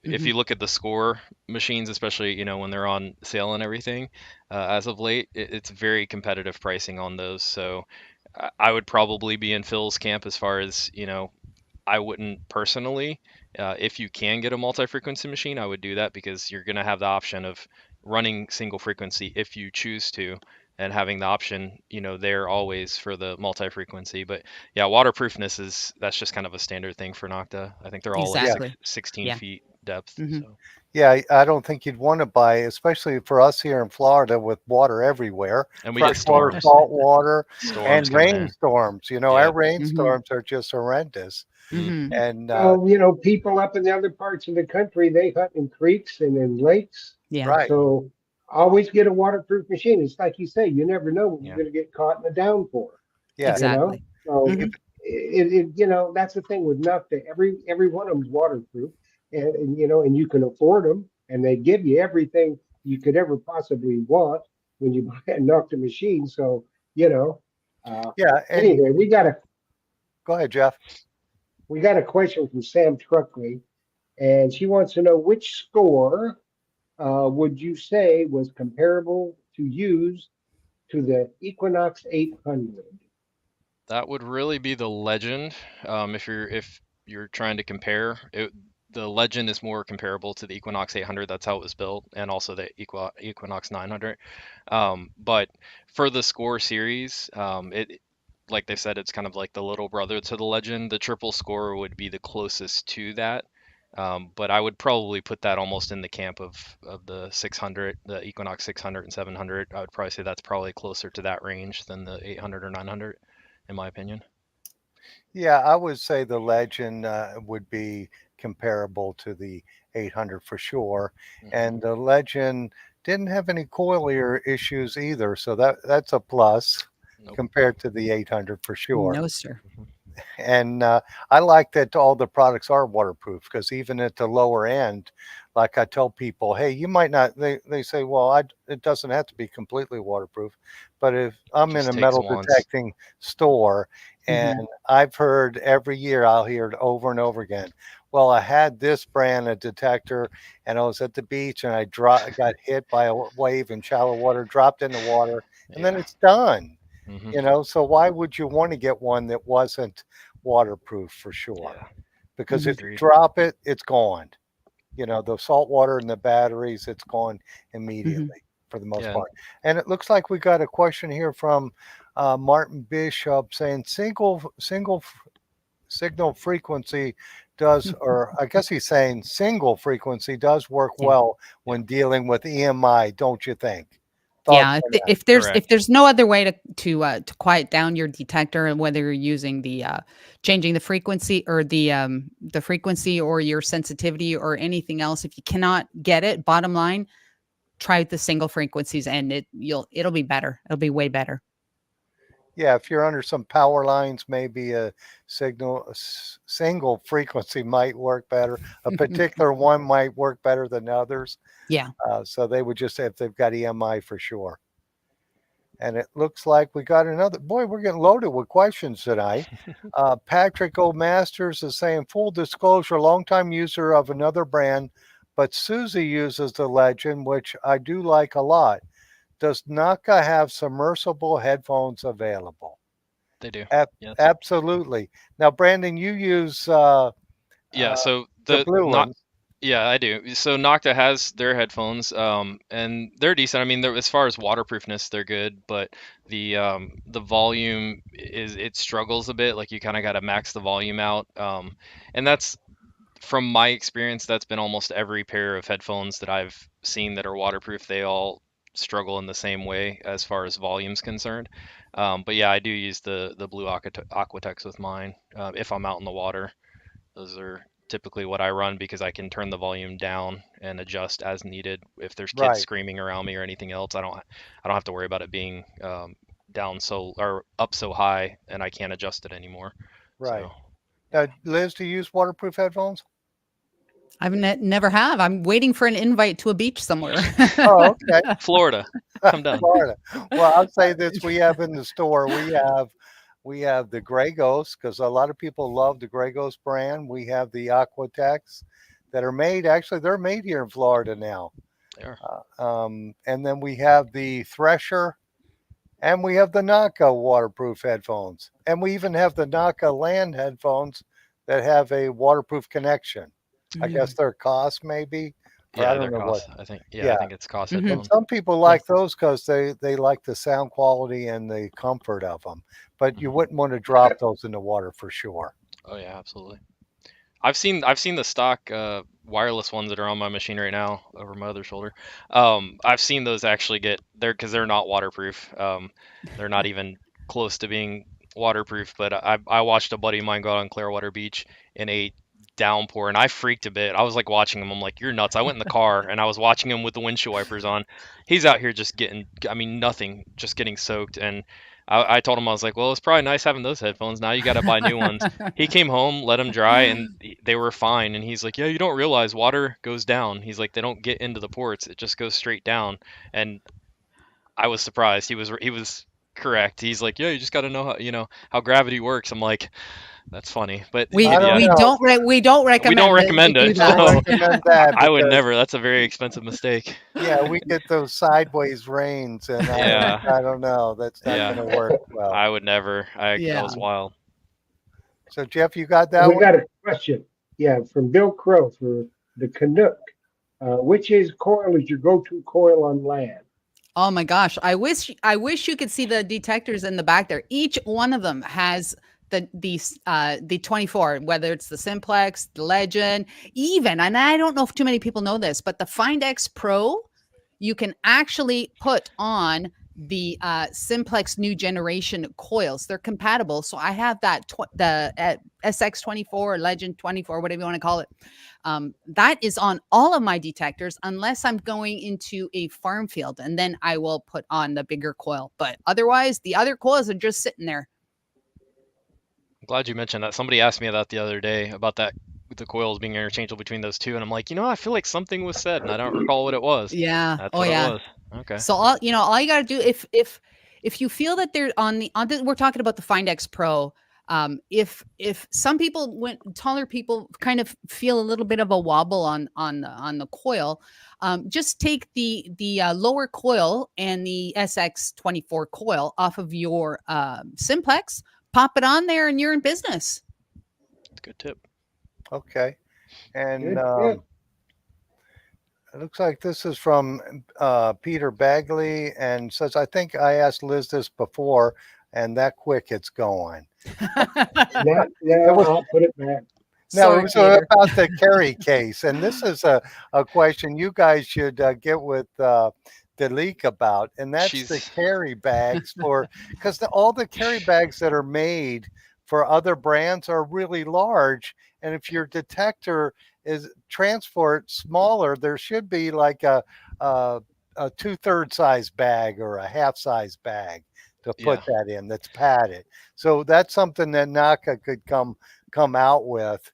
S5: if
S4: Hmm.
S5: you look at the score machines, especially when they're on sale and everything, as of late, it's very competitive pricing on those. So I would probably be in Phil's camp as far as I wouldn't personally. If you can get a multi-frequency machine, I would do that because you're going to have the option of running single frequency if you choose to, and having the option, there always for the multi-frequency. But yeah, waterproofness that's just kind of a standard thing for Nocta. I think they're all like
S1: Yeah.
S4: Exactly.
S5: 16
S4: Yeah.
S5: feet depth.
S4: Hmm.
S5: So
S1: Yeah, I don't think you'd want to buy, especially for us here in Florida with water everywhere,
S5: and we get
S1: fresh water,
S5: storms,
S1: salt water,
S5: storms
S1: and
S5: coming in.
S1: rainstorms. Our
S5: Yeah,
S4: Hmm.
S1: rainstorms are just horrendous.
S5: mm,
S4: Hmm.
S1: And
S3: Well, people up in the other parts of the country, they hunt in creeks and in lakes.
S4: Yeah.
S1: right,
S3: So always get a waterproof machine. It's like you say, you never know when you're
S5: yeah,
S3: going to get caught in a downpour.
S1: yeah,
S3: You know,
S4: Exactly.
S3: so
S4: Hmm.
S3: that's the thing with Nocta. Every one of them's waterproof, and you can afford them, and they give you everything you could ever possibly want when you buy a Nocta machine. So you know, uh,
S1: yeah. And
S3: anyway,
S1: go ahead, Jeff.
S3: we got a question from Sam Truckley, and she wants to know which score would you say was comparable to use to the Equinox 800?
S5: that would really be the legend. If you're trying to compare it, the legend is more comparable to the Equinox 800. That's how it was built, and also the Equinox 900. But for the score series, it like they said, it's kind of like the little brother to the legend. The triple score would be the closest to that. But I would probably put that almost in the camp of the 600, the Equinox 600 and 700. I would probably say that's probably closer to that range than the 800 or 900, in my opinion.
S1: Yeah, I would say the Legend would be comparable to the 800 for sure,
S5: Hmm.
S1: and the Legend didn't have any coilier issues either, so that's a plus
S5: Nope.
S1: compared to the 800 for sure.
S4: No, sir.
S5: Mhm.
S1: And I like that all the products are waterproof because even at the lower end, like I tell people, hey, you might not. They say, well, it doesn't have to be completely waterproof, but if I'm in
S5: Just
S1: a
S5: takes
S1: metal
S5: once.
S1: detecting store,
S4: Hmm.
S1: and I've heard every year, I'll hear it over and over again. Well, I had this brand of detector, and I was at the beach, and got hit by a wave in shallow water, dropped in the water, and then
S5: Yeah.
S1: it's done.
S5: Hmm.
S1: So why would you want to get one that wasn't waterproof for sure?
S5: Yeah.
S1: Because
S4: Mhm.
S1: if you
S5: Agreed.
S1: drop it, it's gone. The salt water and the batteries, it's gone
S4: Mhm.
S1: immediately for the most
S5: Yeah.
S1: part. And it looks like we got a question here from Martin Bishop saying single signal frequency does, or I guess he's saying single frequency does work
S4: Yeah.
S1: well
S5: Yeah.
S1: when dealing with EMI, don't you think? Thoughts
S4: Yeah,
S1: on that?
S4: if
S5: Correct.
S4: there's no other way to quiet down your detector, and whether you're using the changing the frequency or the frequency or your sensitivity or anything else, if you cannot get it, bottom line, try the single frequencies, and it'll be better. It'll be way better.
S1: Yeah, if you're under some power lines, maybe single frequency might work better. A particular one might work better than others.
S4: Yeah.
S1: So they would just say if they've got EMI for sure. And it looks like we got another. Boy, we're getting loaded with questions tonight. Patrick O. Masters is saying, full disclosure, longtime user of another brand, but Susie uses the Legend, which I do like a lot. Does Naka have submersible headphones available?
S5: They do.
S1: Ab-
S5: Yes.
S1: Absolutely. Now, Brandon, you use
S5: Yeah.
S1: uh,
S5: So
S1: the
S5: the
S1: blue
S5: not.
S1: ones,
S5: Yeah, I do. So Nocta has their headphones, and they're decent. I mean, as far as waterproofness, they're good, but the volume it struggles a bit. Like you kind of got to max the volume out, and that's from my experience. That's been almost every pair of headphones that I've seen that are waterproof. They all struggle in the same way as far as volume's concerned. But yeah, I do use the blue Aquatex with mine if I'm out in the water. Those are typically what I run because I can turn the volume down and adjust as needed. If there's kids
S1: right?
S5: screaming around me or anything else, I don't have to worry about it being down so or up so high and I can't adjust it anymore.
S1: Right.
S5: So
S1: Now, Liz, do you use waterproof headphones?
S4: I've never have. I'm waiting for an invite to a beach somewhere.
S1: Oh, okay.
S5: Florida, come down.
S1: Florida. Well, I'll say this: we have in the store, we have the Grey Ghost because a lot of people love the Grey Ghost brand. We have the Aquatex that are made. Actually, they're made here in Florida now.
S5: There.
S1: And then we have the Thresher, and we have the Naka waterproof headphones, and we even have the Naka land headphones that have a waterproof connection. I guess
S4: Mm.
S1: their cost maybe, or I
S5: Yeah,
S1: don't
S5: they're
S1: know what.
S5: cost. I think. Yeah, I
S1: Yeah,
S5: think it's cost
S1: and
S4: Mhm.
S5: headphones.
S1: some people
S4: Yes.
S1: like those because they like the sound quality and the comfort of them. But you
S5: Hmm.
S1: wouldn't want to drop those in the water for sure.
S5: Oh yeah, absolutely. I've seen the stock wireless ones that are on my machine right now over my other shoulder. I've seen those actually get there because they're not waterproof. They're not even close to being waterproof. But I watched a buddy of mine go out on Clearwater Beach in a downpour, and I freaked a bit. I was like watching him. I'm like, you're nuts. I went in the car and I was watching him with the windshield wipers on. He's out here just getting, I mean, nothing, just getting soaked. And I told him I was like, well, it's probably nice having those headphones. Now you got to buy new ones. He came home, let them dry, and they were fine. And he's like, "Yeah, you don't realize water goes down." He's like, "They don't get into the ports; it just goes straight down." And I was surprised. He was correct. He's like, "Yeah, you just got to know how gravity works." I'm like, "That's funny," but
S1: I
S4: We
S1: don't
S5: yeah,
S4: we
S1: know.
S4: don't we don't
S5: we don't
S4: recommend that you
S5: recommend
S4: do
S5: it.
S1: We don't
S4: that.
S5: So
S1: recommend that
S5: I would
S1: because
S5: never. That's a very expensive mistake.
S1: yeah, we get those sideways rains, and I don't
S5: Yeah,
S1: I don't know. That's not going
S5: yeah,
S1: to work well.
S5: I would never. That
S4: Yeah.
S5: was wild.
S1: So Jeff, you got that
S3: We
S1: one?
S3: got a question. Yeah, from Bill Crow for the Canuck. Which is coil is your go-to coil on land?
S4: Oh my gosh. I wish you could see the detectors in the back there. Each one of them has the 24, whether it's the Simplex, the Legend, even, and I don't know if too many people know this, but the Find X Pro, you can actually put on the Simplex new generation coils. They're compatible. So I have the SX24, Legend 24, whatever you want to call it. That is on all of my detectors, unless I'm going into a farm field, and then I will put on the bigger coil. But otherwise, the other coils are just sitting there.
S5: I'm glad you mentioned that. Somebody asked me that the other day about that the coils being interchangeable between those two, and I'm like, I feel like something was said, and I don't recall what it was.
S4: Yeah.
S5: That's
S4: Oh
S5: what it
S4: yeah.
S5: was. Okay.
S4: So all you got to do, if you feel that they're on the we're talking about the Find X Pro, If some people, when taller people kind of feel a little bit of a wobble on the coil, just take the lower coil and the SX24 coil off of your simplex, pop it on there, and you're in business.
S5: Good tip.
S1: Okay. And
S3: Good tip.
S1: it looks like this is from Peter Bagley and says, I think I asked Liz this before, and that quick it's going.
S3: Now,
S1: It was,
S3: I'll put it back.
S1: no, it
S4: Sorry,
S1: was
S4: Peter.
S1: about the carry case. And this is a question you guys should get with Dilek about. And that's the
S5: She's
S1: carry bags for, because all the carry bags that are made for other brands are really large. And if your detector is transport smaller, there should be like a 2/3 size bag or a half size bag to put
S5: yeah.
S1: that in that's padded. So that's something that Naka could come out with,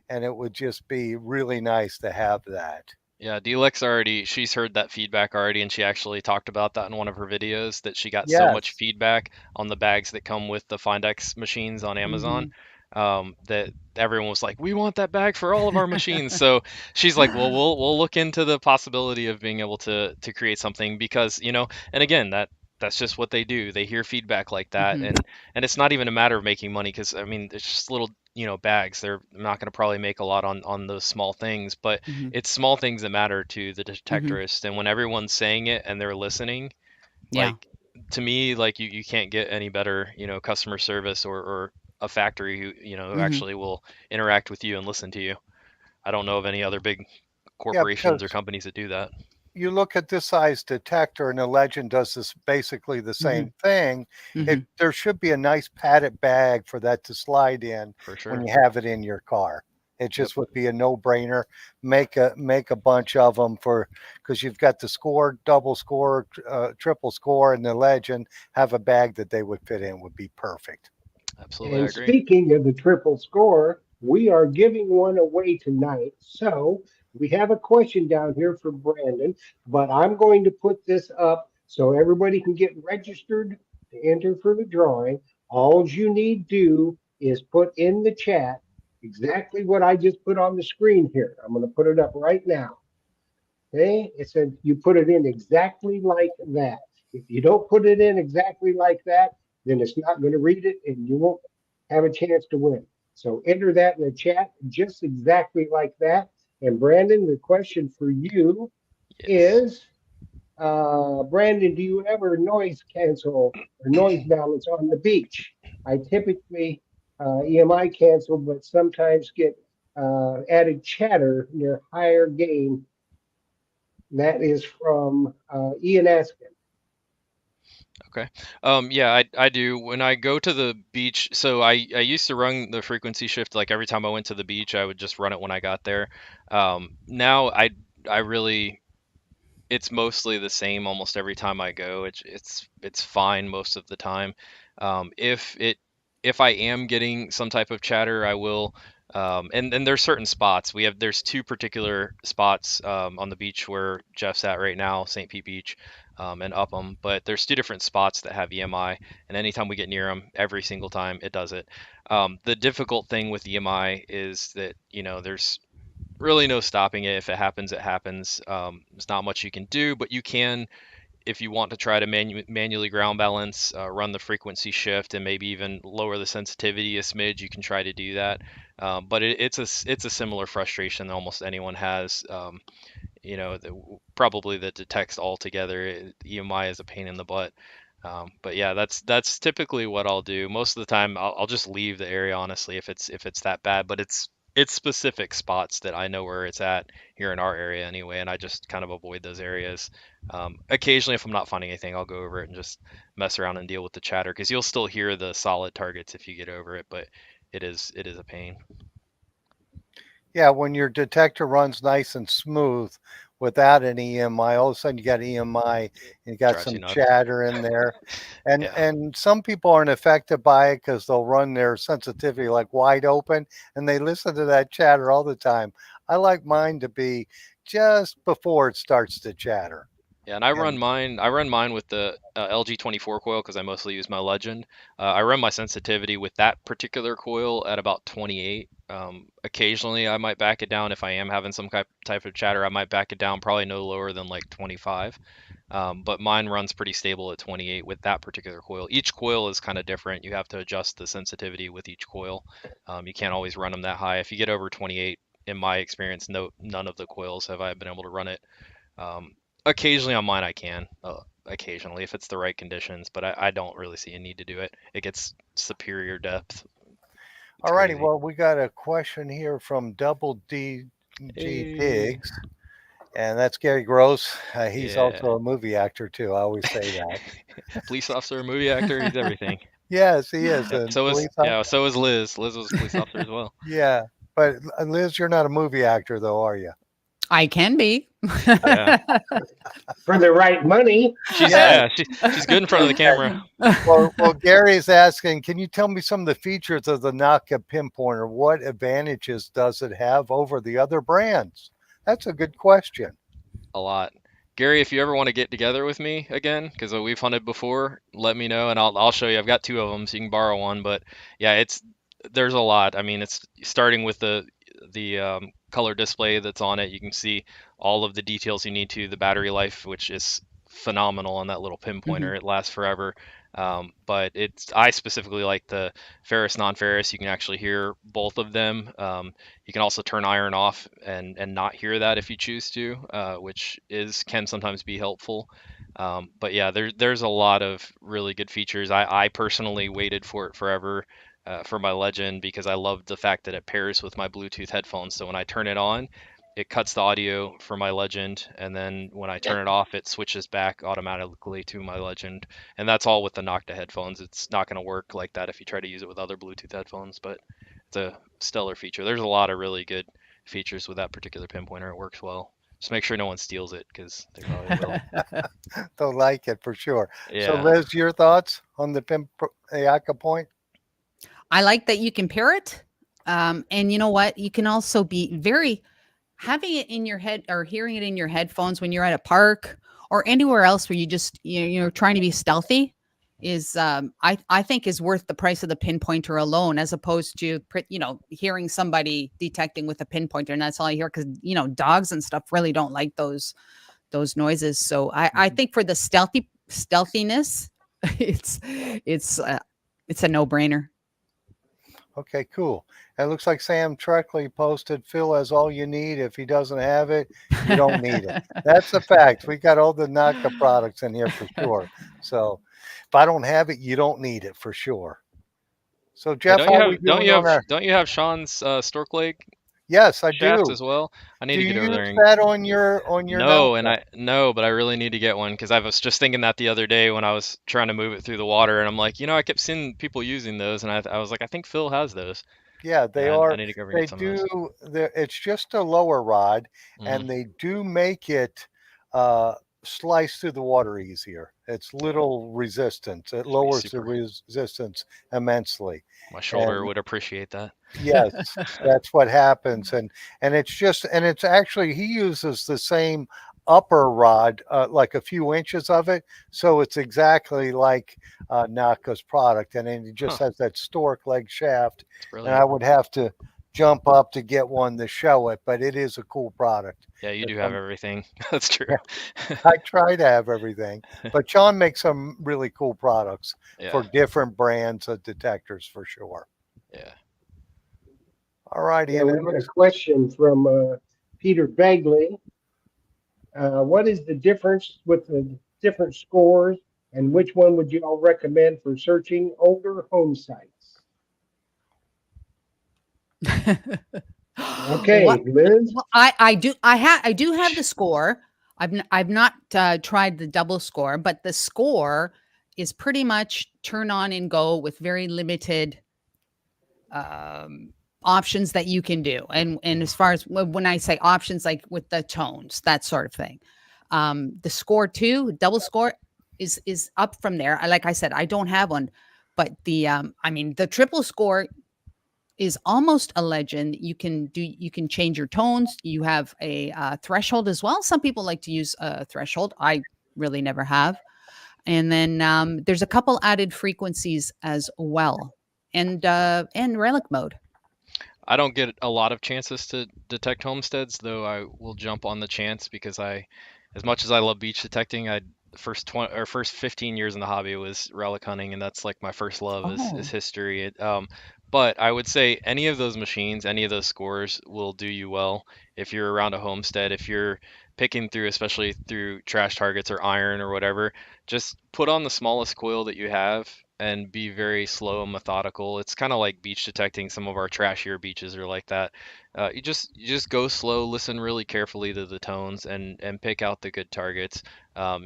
S1: and it would just be really nice to have that.
S5: Yeah, Delek's already, she's heard that feedback already, and she actually talked about that in one of her videos that she got so much
S1: Yes.
S5: feedback on the bags that come with the Findex machines on Amazon,
S4: Mhm.
S5: that everyone was like, "We want that bag for all of our machines." So she's like, "Well, we'll look into the possibility of being able to create something because, and again, that's just what they do. They hear feedback like that,
S4: Mhm.
S5: and it's not even a matter of making money because I mean, it's just little, bags. They're not going to probably make a lot on those small things, but
S4: Mhm.
S5: it's small things that matter to the
S4: Mhm.
S5: detectorist, and when everyone's saying it and they're listening,
S4: Yeah.
S5: like to me, like you can't get any better, customer service or a factory who
S4: Mhm.
S5: actually will interact with you and listen to you. I don't know of any other big
S1: Yeah,
S5: corporations or
S1: because
S5: companies that do that.
S1: you look at this size detector and the Legend does this basically the
S4: Mhm.
S1: same thing.
S4: Mhm.
S1: There should be a nice padded bag for that to slide in
S5: For
S1: when
S5: sure.
S1: you have it in your car. It
S5: Yep.
S1: just would be a no-brainer. Make a bunch of them for because you've got the score, double score, triple score, and the Legend. Have a bag that they would fit in would be perfect.
S5: Absolutely, I
S3: And
S5: agree.
S3: speaking of the triple score, we are giving one away tonight. So we have a question down here for Brandon, but I'm going to put this up so everybody can get registered to enter for the drawing. All you need do is put in the chat exactly what I just put on the screen here. I'm going to put it up right now. Okay, it said you put it in exactly like that. If you don't put it in exactly like that, then it's not going to read it and you won't have a chance to win. So enter that in the chat just exactly like that. And Brandon, the question for you
S5: Yes.
S3: is Brandon, do you ever noise cancel or noise balance on the beach? I typically EMI cancel, but sometimes get added chatter near higher gain. That is from Ian Askin.
S5: Okay. Yeah, I do. When I go to the beach, so I used to run the frequency shift like every time I went to the beach, I would just run it when I got there. Now I really it's mostly the same almost every time I go. It's fine most of the time. If I am getting some type of chatter, I will. And there's certain spots. There's two particular spots on the beach where Jeff's at right now, St. Pete Beach, and Upham. But there's two different spots that have EMI, and anytime we get near them, every single time it does it. The difficult thing with EMI is that there's really no stopping it. If it happens, it happens. There's not much you can do, but you can, if you want to try to manually ground balance, run the frequency shift, and maybe even lower the sensitivity a smidge. You can try to do that, but it's a similar frustration that almost anyone has. Probably that detects altogether. EMI is a pain in the butt. But yeah, that's typically what I'll do. Most of the time, I'll just leave the area honestly if it's that bad. But it's specific spots that I know where it's at here in our area anyway, and I just kind of avoid those areas. Occasionally, if I'm not finding anything, I'll go over it and just mess around and deal with the chatter because you'll still hear the solid targets if you get over it, but it is a pain.
S1: Yeah, when your detector runs nice and smooth without an EMI, all of a sudden you got EMI and you got
S5: Drives you
S1: some
S5: nuts.
S1: chatter in there. And
S5: Yeah.
S1: and some people aren't affected by it because they'll run their sensitivity like wide open and they listen to that chatter all the time. I like mine to be just before it starts to chatter.
S5: Yeah, and I run
S1: And
S5: mine. I run mine with the LG24 coil because I mostly use my Legend. I run my sensitivity with that particular coil at about 28. Occasionally, I might back it down if I am having some type of chatter. I might back it down, probably no lower than like 25. But mine runs pretty stable at 28 with that particular coil. Each coil is kind of different. You have to adjust the sensitivity with each coil. You can't always run them that high. If you get over 28, in my experience, none of the coils have I been able to run it. Um, Occasionally on mine I can, occasionally if it's the right conditions, but I don't really see a need to do it. It gets superior depth. It's
S1: all righty,
S5: crazy.
S1: well, we got a question here from Double DG
S5: Hey,
S1: Diggs, and that's Gary Gross. He's
S5: yeah.
S1: also a movie actor too. I always say that.
S5: Police officer, movie actor, he's everything.
S1: Yes, he is
S5: Yep.
S1: a
S5: So is
S1: police officer.
S5: yeah. So is Liz. Liz was a police officer as well.
S1: Yeah, but Liz, you're not a movie actor though, are you?
S4: I can be.
S5: Yeah.
S3: For the right money.
S5: She's
S1: Yeah.
S5: yeah. She's good in front of the camera.
S1: Well, Gary's asking, can you tell me some of the features of the Naka pinpointer? What advantages does it have over the other brands? That's a good question.
S5: A lot. Gary, if you ever want to get together with me again, because we've hunted before, let me know and I'll show you. I've got two of them, so you can borrow one. But yeah, there's a lot. I mean, it's starting with the color display that's on it. You can see all of the details you need to. The battery life, which is phenomenal on that little pinpointer.
S4: Mhm.
S5: It lasts forever. But I specifically like the ferrous non-ferrous. You can actually hear both of them. You can also turn iron off and not hear that if you choose to, which can sometimes be helpful. But yeah, there's a lot of really good features. I personally waited for it forever for my Legend because I love the fact that it pairs with my Bluetooth headphones. So when I turn it on, it cuts the audio for my Legend, and then when I turn it off, it switches back automatically to my Legend. And that's all with the Nokta headphones. It's not going to work like that if you try to use it with other Bluetooth headphones, but it's a stellar feature. There's a lot of really good features with that particular pinpointer. It works well. Just make sure no one steals it because they probably will.
S1: They'll like it for sure. So,
S5: Yeah.
S1: Liz, your thoughts on the Ayaka point?
S4: I like that you can pair it. And you know what? You can also be very having it in your head or hearing it in your headphones when you're at a park or anywhere else where you're trying to be stealthy is I think is worth the price of the pinpointer alone as opposed to hearing somebody detecting with a pinpointer and that's all I hear because dogs and stuff really don't like those noises. So I
S1: Mhm.
S4: think for the stealthiness, it's it's a no brainer.
S1: Okay, cool. It looks like Sam Treckley posted, Phil has all you need. If he doesn't have it, you don't need it. That's a fact. We got all the Naka products in here for sure. So if I don't have it, you don't need it for sure. So
S5: Yeah,
S1: Jeff, how are we doing on our?
S5: don't you have Sean's stork leg
S1: Yes, I
S5: shaft
S1: do.
S5: as well? I need
S1: Do
S5: to
S1: you
S5: get over
S1: use
S5: there and
S1: that on your
S5: no, and
S1: Naka?
S5: I no, but I really need to get one because I was just thinking that the other day when I was trying to move it through the water, and I'm like, I kept seeing people using those, and I was like, I think Phil has those.
S1: Yeah, they
S5: Yeah, I
S1: are.
S5: need to go over and
S1: They
S5: get some of those.
S1: do. It's just a lower rod,
S5: Mm,
S1: and they do make it uh, slice through the water easier. It's little resistance. It
S5: should be
S1: lowers the
S5: super.
S1: resistance immensely.
S5: My shoulder
S1: And
S5: would appreciate that.
S1: yes, that's what happens. And it's actually he uses the same upper rod, like a few inches of it, so it's exactly like Naka's product, and then he just
S5: Huh,
S1: has that stork leg shaft.
S5: it's
S1: And I
S5: brilliant.
S1: would have to jump up to get one to show it, but it is a cool product.
S5: Yeah, you
S1: If
S5: do have everything. That's true.
S1: I try to have everything, but Sean makes some really cool products
S5: Yeah,
S1: for different brands of detectors for sure.
S5: yeah.
S1: All righty,
S3: Yeah,
S1: and
S3: we
S1: it
S3: got a
S1: looks
S3: question from Peter Bagley. What is the difference with the different scores, and which one would you all recommend for searching older home sites?
S4: What?
S3: Okay, Liz.
S4: Well, I do have the score. I've not tried the double score, but the score is pretty much turn on and go with very limited um, options that you can do. And as far as when I say options, like with the tones, that sort of thing. The score too, double score is up from there. Like I said, I don't have one, but the I mean the triple score is almost a legend. You can change your tones. You have a threshold as well. Some people like to use a threshold. I really never have. And then there's a couple added frequencies as well, and relic mode.
S5: I don't get a lot of chances to detect homesteads, though I will jump on the chance because as much as I love beach detecting, the first 15 years in the hobby was relic hunting, and that's like my first love is
S4: Oh.
S5: history. But I would say any of those machines, any of those scores will do you well if you're around a homestead, if you're picking through, especially through trash targets or iron or whatever. Just put on the smallest coil that you have and be very slow and methodical. It's kind of like beach detecting. Some of our trashier beaches are like that. You just go slow, listen really carefully to the tones, and pick out the good targets.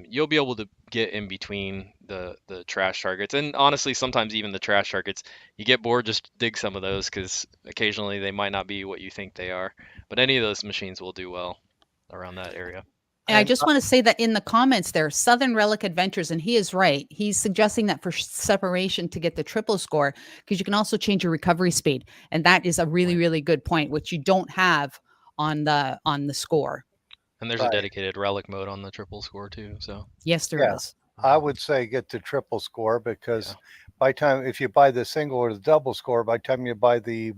S5: You'll be able to get in between the trash targets, and honestly, sometimes even the trash targets. You get bored, just dig some of those because occasionally they might not be what you think they are. But any of those machines will do well around that area.
S4: And I
S1: And
S4: just want to say that in the comments there, Southern Relic Adventures, and he is right. He's suggesting that for separation to get the triple score, because you can also change your recovery speed. And that is a really, really good point, which you don't have on the score.
S5: And there's a
S1: right.
S5: dedicated relic mode on the triple score too. So
S4: Yes, there
S1: Yeah.
S4: is.
S1: I would say get the triple score
S5: yeah,
S1: because if you buy the single or the double score, by the time you buy the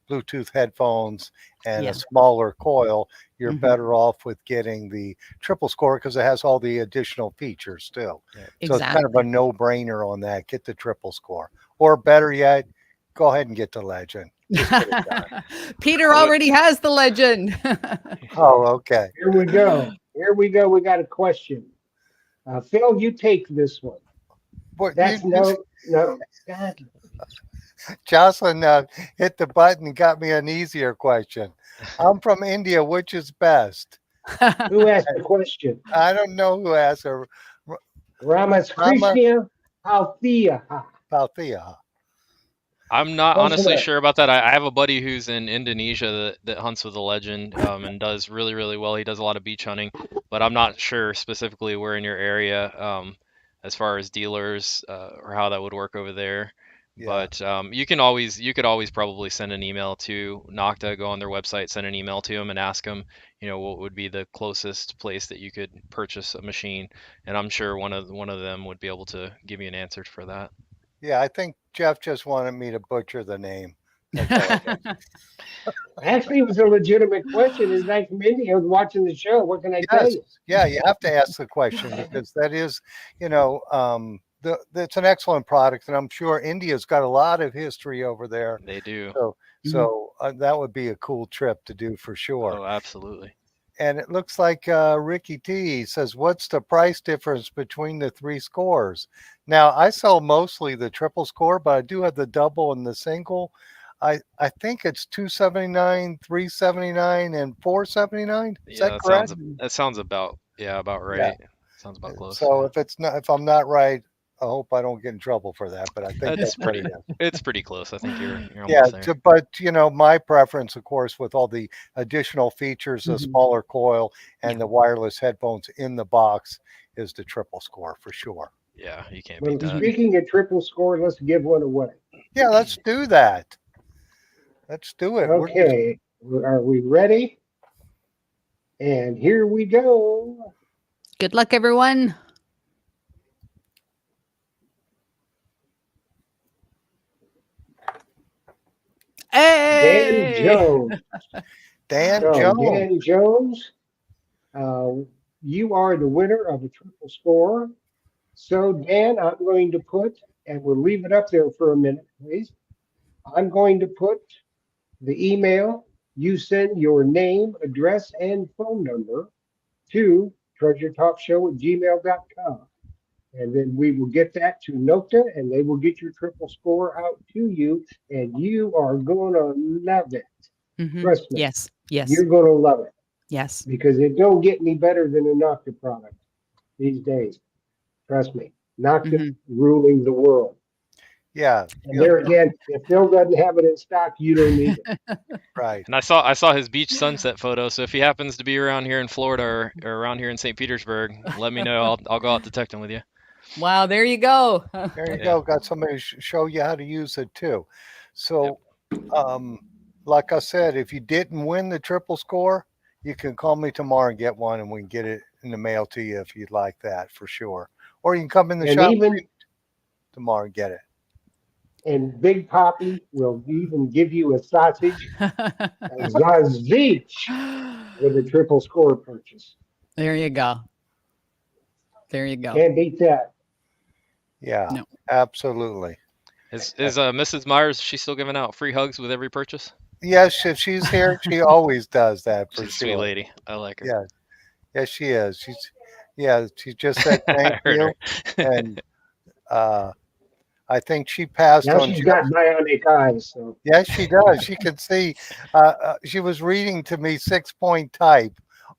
S1: Bluetooth headphones and
S4: Yeah.
S1: a smaller coil, you're
S4: Mhm.
S1: better off with getting the triple score because it has all the additional features still.
S5: yeah.
S1: So it's kind of a
S4: Exactly.
S1: no-brainer on that. Get the triple score, or better yet, go ahead and get the legend. Just get it done.
S4: Peter
S5: I would.
S4: already has the legend.
S1: Oh, okay.
S3: Here we go. Here we go. We got a question. Phil, you take this one.
S1: What
S3: That's no. God,
S1: Jocelyn hit the button and got me an easier question. I'm from India. Which is best?
S3: who asked the question?
S1: I don't know who asked her.
S3: Ramas
S1: Rama
S3: Krishna Althea.
S1: Palthea.
S5: I'm not
S3: Close
S5: honestly
S3: enough.
S5: sure about that. I have a buddy who's in Indonesia that hunts with a legend and does really, really well. He does a lot of beach hunting, but I'm not sure specifically where in your area as far as dealers or how that would work over there.
S1: Yeah.
S5: But you could always probably send an email to Nokta, go on their website, send an email to them, and ask them, what would be the closest place that you could purchase a machine, and I'm sure one of them would be able to give you an answer for that.
S1: Yeah. I think Jeff just wanted me to butcher the name. That's all it is.
S3: Actually, it was a legitimate question. His guy from India was watching the show. What can I tell
S1: Yes.
S3: you?
S1: Yeah. You have to ask the question because that is, it's an excellent product. And I'm sure India's got a lot of history over there.
S5: They do.
S1: So,
S4: Mhm.
S1: that would be a cool trip to do for sure.
S5: Oh, absolutely.
S1: And it looks like Ricky T says, "What's the price difference between the three scores?" Now, I sell mostly the triple score, but I do have the double and the single. I think it's 279, 379, and 479. Is
S5: Yeah,
S1: that
S5: that
S1: correct?
S5: sounds about
S1: Yeah.
S5: right. Sounds about close.
S1: So
S5: Yeah.
S1: if I'm not right, I hope I don't get in trouble for that. But I think
S5: It's
S1: that's what
S5: pretty
S1: it is.
S5: it's pretty close. I think you're
S1: Yeah,
S5: almost there.
S1: but my preference, of course, with all the additional features, the
S4: Mhm.
S1: smaller coil
S4: Yeah.
S1: and the wireless headphones in the box, is the triple score for sure.
S5: Yeah, you can't
S3: Well,
S5: beat that.
S3: speaking of triple score, let's give one away.
S1: Yeah, let's do that. Let's do it. We're just
S3: Okay. Are we ready? And here we go.
S4: Good luck, everyone.
S3: Dan
S4: Hey!
S3: Jones.
S1: Dan
S3: So,
S1: Jones.
S3: Dan Jones, uh, you are the winner of the triple score. So, Dan, I'm going to put, and we'll leave it up there for a minute, please. I'm going to put the email. You send your name, address, and phone number to treasuretalkshow@gmail.com. And then we will get that to Nokta, and they will get your triple score out to you, and you are going to love it.
S4: Mhm.
S3: Trust me,
S4: Yes. Yes.
S3: you're going to love it
S4: Yes.
S3: because it don't get any better than a Nokta product these days. Trust me, Nokta
S4: Mhm.
S3: ruling the world.
S1: Yeah,
S3: And there again, if Phil doesn't have it in stock, you don't need it.
S1: right.
S5: And I saw his beach sunset photo. So if he happens to be around here in Florida or around here in St. Petersburg, let me know. I'll go out detecting with you.
S4: Wow, there you go.
S1: There you
S5: Yeah.
S1: go. Got somebody to show you how to use it too. So Um, like I said, if you didn't win the triple score, you can call me tomorrow and get one, and we can get it in the mail to you if you'd like that for sure. Or you can come in the
S3: And
S1: shop
S3: even
S1: tomorrow and get it.
S3: and Big Poppy will even give you a sausage, a zazich, with a triple score purchase.
S4: There you go. There you go.
S3: Can't beat that.
S1: Yeah,
S4: No.
S1: absolutely.
S5: Is Mrs. Myers, she still giving out free hugs with every purchase?
S1: Yes, if she's here, she always does that for
S5: She's a sweet
S1: sure.
S5: lady. I like her.
S1: Yeah, yes, she is. Yeah, she just said thank
S5: I heard
S1: you,
S5: her.
S1: and uh, I think she passed
S3: Now
S1: on
S3: she's got bionic eyes, so
S1: Yes, she does. She can see. She was reading to me 6 point type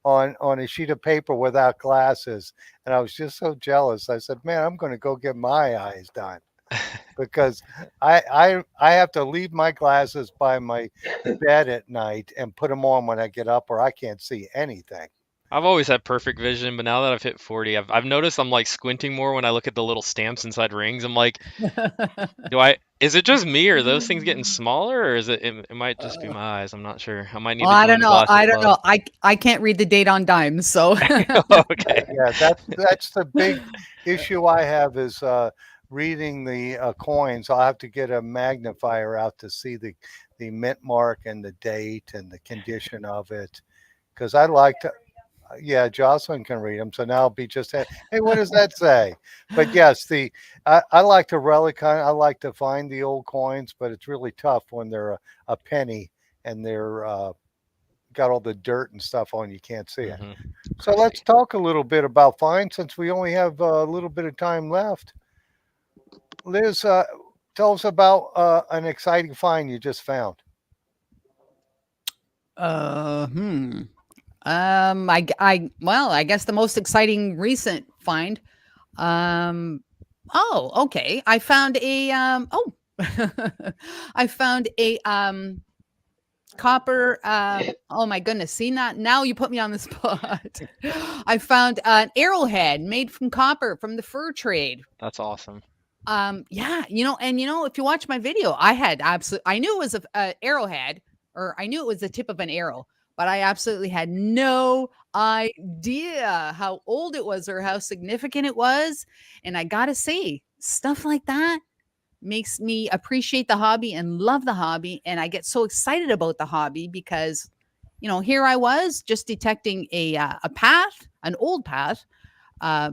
S1: on a sheet of paper without glasses, and I was just so jealous. I said, "Man, I'm going to go get my eyes done because I have to leave my glasses by my bed at night and put them on when I get up, or I can't see anything."
S5: I've always had perfect vision, but now that I've hit 40, I've noticed I'm like squinting more when I look at the little stamps inside rings. I'm like, is it just me, or are those things getting smaller, or it might just be my eyes? I'm not sure. I might need
S4: Well,
S5: to
S4: I
S5: join
S4: don't
S5: the
S4: know.
S5: glasses
S4: I don't
S5: club.
S4: know. I can't read the date on dimes, so
S5: Okay.
S1: Yeah, that's the big issue I have is reading the coins. I'll have to get a magnifier out to see the mint mark and the date and the condition of it. Because I like to, yeah, Jocelyn can read them. So now I'll be just, hey, what does that say? But yes, I like to relic. I like to find the old coins, but it's really tough when they're a penny and they're got all the dirt and stuff on. You can't see it.
S5: Hmm.
S1: So let's
S5: Crazy.
S1: talk a little bit about fine since we only have a little bit of time left. Liz, tell us about an exciting find you just found.
S4: hmm. Well, I guess the most exciting recent find. Um, oh, okay. I found I found a copper. Oh my goodness. See, not now you put me on the spot. I found an arrowhead made from copper from the fur trade.
S5: That's awesome.
S4: Yeah, if you watch my video, I knew it was a arrowhead, or I knew it was the tip of an arrow, but I absolutely had no idea how old it was or how significant it was. And I gotta say, stuff like that makes me appreciate the hobby and love the hobby. And I get so excited about the hobby because, here I was just detecting a path, an old path, uh,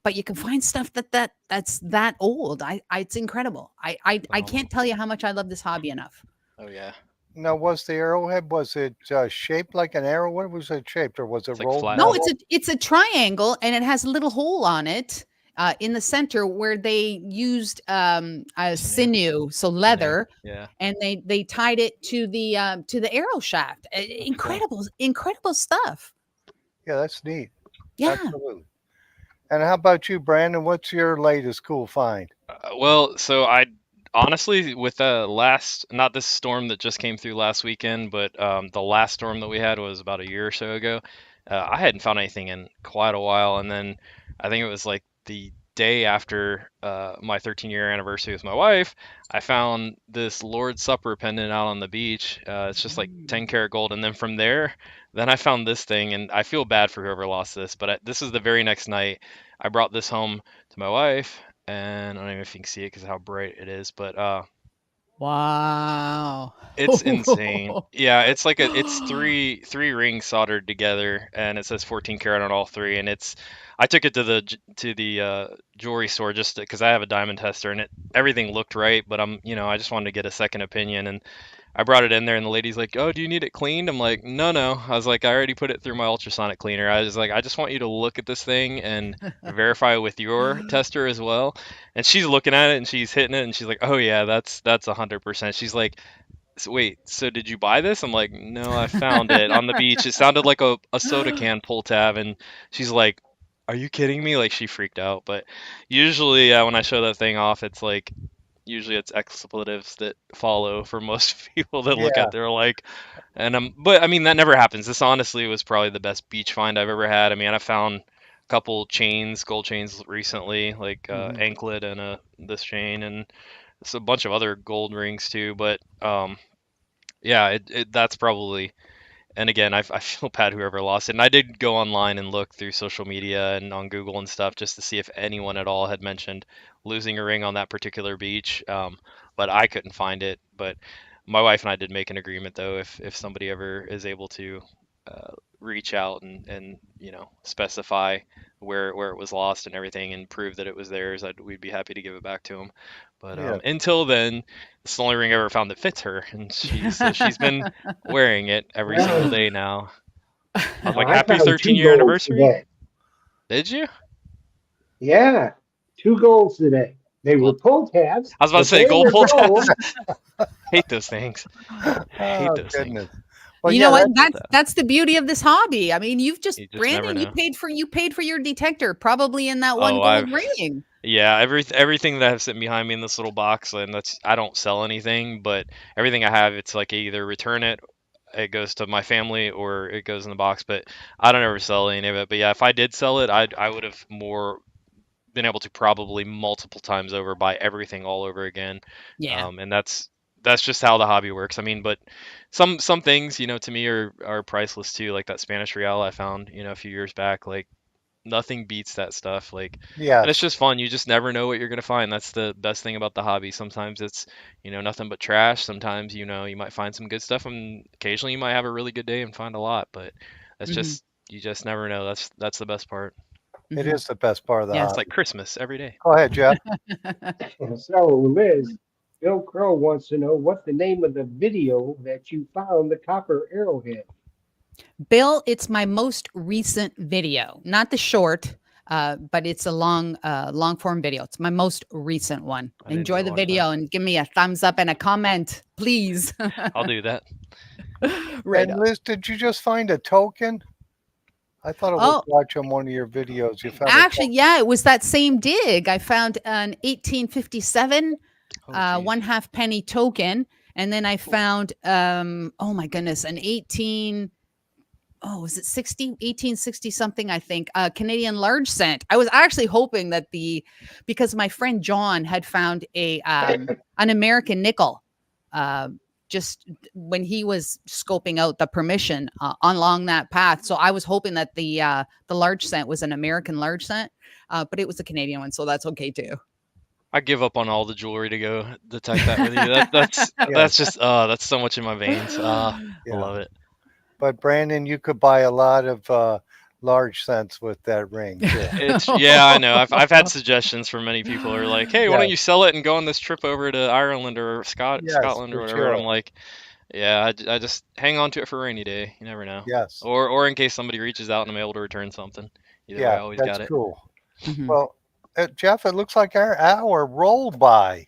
S4: but you can find stuff that's that old. It's incredible. I
S5: Oh,
S4: can't tell you how much I love this hobby enough.
S5: oh yeah.
S1: Now, was the arrowhead, was it shaped like an arrow? What was it shaped, or was it
S5: It's like
S1: rolled
S5: flat.
S4: No,
S1: metal?
S4: it's a triangle and it has a little hole on it in the center where they used a
S5: Sinew.
S4: sinew, so
S5: Sinew.
S4: leather,
S5: Yeah.
S4: and they tied it to the arrow shaft.
S5: That's cool.
S4: Incredible stuff.
S1: Yeah, that's neat.
S4: Yeah.
S1: Absolutely. And how about you, Brandon? What's your latest cool find?
S5: Well, so I honestly, with the last, not this storm that just came through last weekend, but the last storm that we had was about a year or so ago. I hadn't found anything in quite a while, and then I think it was like the day after my 13-year anniversary with my wife, I found this Lord's Supper pendant out on the beach. It's just like 10 karat gold, and then from there, then I found this thing, and I feel bad for whoever lost this, but this is the very next night. I brought this home to my wife, and I don't even know if you can see it because of how bright it is, but
S4: Wow.
S5: it's insane. Yeah, it's like it's three rings soldered together, and it says 14 karat on all three. And I took it to the jewelry store just because I have a diamond tester, and everything looked right, but I just wanted to get a second opinion, and I brought it in there, and the lady's like, "Oh, do you need it cleaned?" I'm like, "No, no." I was like, "I already put it through my ultrasonic cleaner." I was like, "I just want you to look at this thing and verify with your tester as well." And she's looking at it and she's hitting it, and she's like, "Oh yeah, that's 100%." She's like, "So wait, so did you buy this?" I'm like, "No, I found it on the beach." It sounded like a soda can pull tab, and she's like, "Are you kidding me?" Like she freaked out. But usually, when I show that thing off, it's like usually it's expletives that follow for most people that look
S1: Yeah.
S5: at. They're like, but I mean that never happens. This honestly was probably the best beach find I've ever had. I mean, I found a couple chains, gold chains recently, like
S4: Mhm.
S5: anklet and this chain, and it's a bunch of other gold rings too. But yeah, that's probably. And again, I feel bad whoever lost it. And I did go online and look through social media and on Google and stuff just to see if anyone at all had mentioned losing a ring on that particular beach. But I couldn't find it. But my wife and I did make an agreement though, if somebody ever is able to reach out and specify where it was lost and everything and prove that it was theirs, we'd be happy to give it back to them. But
S1: Yeah.
S5: until then, it's the only ring I ever found that fits her, and she's been wearing it every single day now. I was like,
S3: I
S5: happy
S3: found
S5: 13-year
S3: 2 golds
S5: anniversary.
S3: today.
S5: Did you?
S3: Yeah, 2 golds today. They were
S5: Gold.
S3: pull tabs,
S5: I was about to
S3: but
S5: say
S3: they
S5: gold
S3: were
S5: pull
S3: gold.
S5: tabs. Hate those things. Hate
S1: Oh
S5: those things.
S1: goodness. Well,
S4: You
S1: yeah,
S4: know what?
S1: that's
S4: That's the beauty of this hobby. I mean,
S5: You just never
S4: Brandon,
S5: know.
S4: you paid for your detector probably in that one
S5: Oh,
S4: gold ring.
S5: Yeah, everything that I have sitting behind me in this little box, and I don't sell anything, but everything I have, it's like I either return it, it goes to my family, or it goes in the box. But I don't ever sell any of it. But yeah, if I did sell it, I would have more been able to probably multiple times over buy everything all over again.
S4: Yeah.
S5: And that's just how the hobby works. I mean, but some things, to me are priceless too, like that Spanish real I found, a few years back. Like nothing beats that stuff. Like, and it's
S1: yes.
S5: just fun. You just never know what you're gonna find. That's the best thing about the hobby. Sometimes it's, nothing but trash. Sometimes, you might find some good stuff, and occasionally you might have a really good day and find a lot. But that's
S4: Hmm.
S5: just you just never know. That's the best part.
S1: It
S4: Hmm.
S1: is the best part of the
S4: Yes.
S5: It's like
S1: hobby.
S5: Christmas every day.
S1: Go ahead, Jeff.
S3: So, Liz, Bill Crow wants to know what's the name of the video that you found the copper arrowhead.
S4: Bill, it's my most recent video, not the short, but it's a long form video. It's my most recent one.
S5: I didn't
S4: Enjoy
S5: even
S4: the
S5: watch that.
S4: video and give me a thumbs up and a comment, please.
S5: I'll do that.
S4: Right
S1: And
S4: on.
S1: Liz, did you just find a token? I thought it was
S4: Oh,
S1: watching one of your videos. You found a
S4: actually,
S1: token.
S4: yeah, it was that same dig. I found an 1857
S5: Oh, geez.
S4: 1/2 penny token, and then I
S5: Cool.
S4: found oh my goodness, an 18, oh, was it 1860 something, I think, Canadian large cent. I was actually hoping that because my friend John had found an American nickel just when he was scoping out the permission along that path. So I was hoping that the large cent was an American large cent, but it was a Canadian one, so that's okay too.
S5: I give up on all the jewelry to go detect that with you. That's
S1: Yes.
S5: just that's so much in my veins. I
S1: Yeah.
S5: love it.
S1: But Brandon, you could buy a lot of large cents with that ring too.
S5: Yeah, I know. I've had suggestions from many people who are like, "Hey, why don't
S1: Yes.
S5: you sell it and go on this trip over to Ireland or
S1: Yes,
S5: Scotland or
S1: for
S5: whatever?" And I'm
S1: sure.
S5: like, "Yeah, I just hang on to it for a rainy day. You never know.
S1: Yes.
S5: Or in case somebody reaches out and I'm able to return something. Either way, I
S1: Yeah,
S5: always
S1: that's
S5: got it."
S1: cool.
S4: Mhm.
S1: Well, Jeff, it looks like our hour rolled by.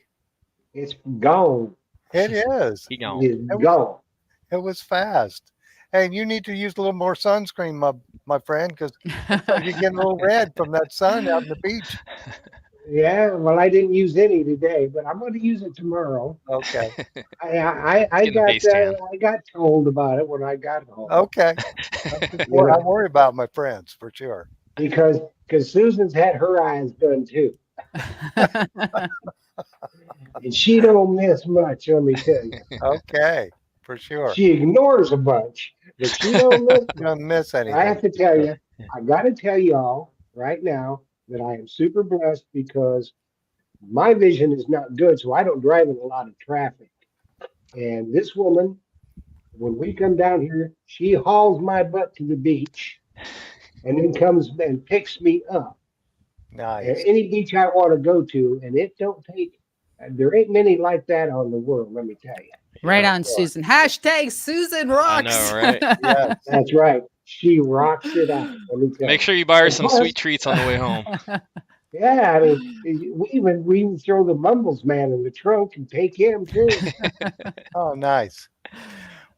S3: It's gone.
S1: It is.
S5: He gone.
S3: It's
S1: It was,
S3: gone.
S1: it was fast. And you need to use a little more sunscreen, my friend, because you're getting a little red from that sun out on the beach.
S3: Yeah, well, I didn't use any today, but I'm going to use it tomorrow.
S1: Okay.
S5: Getting the face tan.
S3: I got told about it when I got home
S1: Okay. I worry about my friends for sure.
S3: because Susan's had her eyes done too, and she don't miss much. Let me tell you,
S1: Okay. For sure.
S3: she ignores a bunch, but she don't miss
S1: You
S3: much.
S1: don't miss
S3: I
S1: anything.
S3: have to tell you, I got to tell y'all right now that I am super blessed because my vision is not good, so I don't drive in a lot of traffic. And this woman, when we come down here, she hauls my butt to the beach and then comes and picks me up.
S1: Nice.
S3: Any beach I want to go to, and it don't take. There ain't many like that on the world. Let me tell you.
S4: Right
S5: Yeah,
S4: on,
S1: Sure.
S4: Susan. Hashtag Susan
S5: I
S4: rocks.
S5: know, right?
S1: Yes.
S3: That's right. She rocks it out. Let me tell
S5: Make
S3: you.
S5: sure you buy her
S3: And
S5: some
S3: plus,
S5: sweet treats on the way home.
S3: yeah, I mean, we even throw the Mumbles man in the trunk and take him too.
S1: Oh, nice.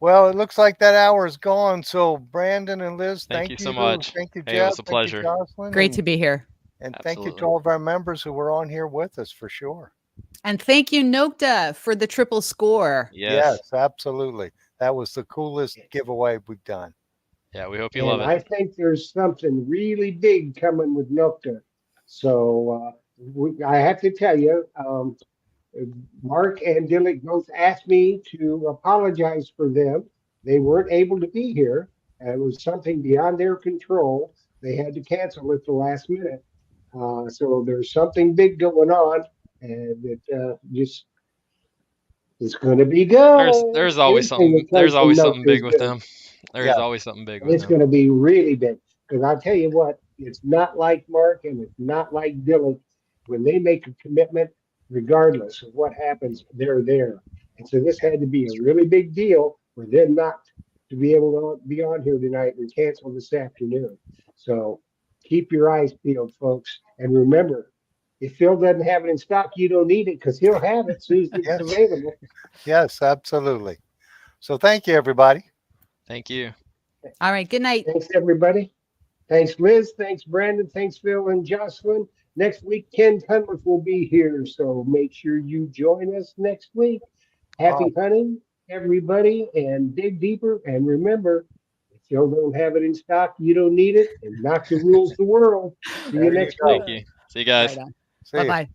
S1: Well, it looks like that hour is gone. So, Brandon and Liz,
S5: Thank you
S1: thank
S5: so
S1: you.
S5: much.
S1: Thank you,
S5: Hey, it
S1: Jeff.
S5: was a
S1: Thank you,
S5: pleasure.
S1: Jocelyn.
S4: Great to be here.
S1: And thank you to
S5: Absolutely.
S1: all of our members who were on here with us for sure.
S4: And thank you, Nokta, for the triple score.
S5: Yes.
S1: Yes, absolutely. That was the coolest giveaway we've done.
S5: Yeah, we hope you love
S3: And
S5: it.
S3: I think there's something really big coming with Nokta. So I have to tell you, Mark and Dilek both asked me to apologize for them. They weren't able to be here. It was something beyond their control. They had to cancel at the last minute. So there's something big going on, and it just it's going to be good. Anything that
S5: There's
S3: comes from
S5: always something
S3: Nokta
S5: big
S3: is
S5: with
S3: good.
S5: them. There's
S1: Yeah.
S5: always something big
S3: And
S5: with
S3: it's
S5: them.
S3: going to be really big. Because I'll tell you what, it's not like Mark and it's not like Dylan. When they make a commitment, regardless of what happens, they're there. And so this had to be a really big deal for them not to be able to be on here tonight and cancel this afternoon. So keep your eyes peeled, folks. And remember, if Phil doesn't have it in stock, you don't need it because he'll have it as soon as it's
S1: Yes.
S3: available.
S1: Yes, absolutely. So thank you, everybody.
S5: Thank you.
S4: All right. Good night.
S3: Thanks, everybody. Thanks, Liz. Thanks, Brandon. Thanks, Phil and Jocelyn. Next week, Ken Tunworth will be here, so make sure you join us next week. Happy hunting, everybody, and dig deeper. And remember, if you don't have it in stock, you don't need it. And Nocta rules the world. See you
S1: There you
S3: next
S1: go.
S3: week.
S5: Thank you. See you
S4: Right
S5: guys.
S4: on.
S1: See
S4: Bye
S1: you.
S4: bye.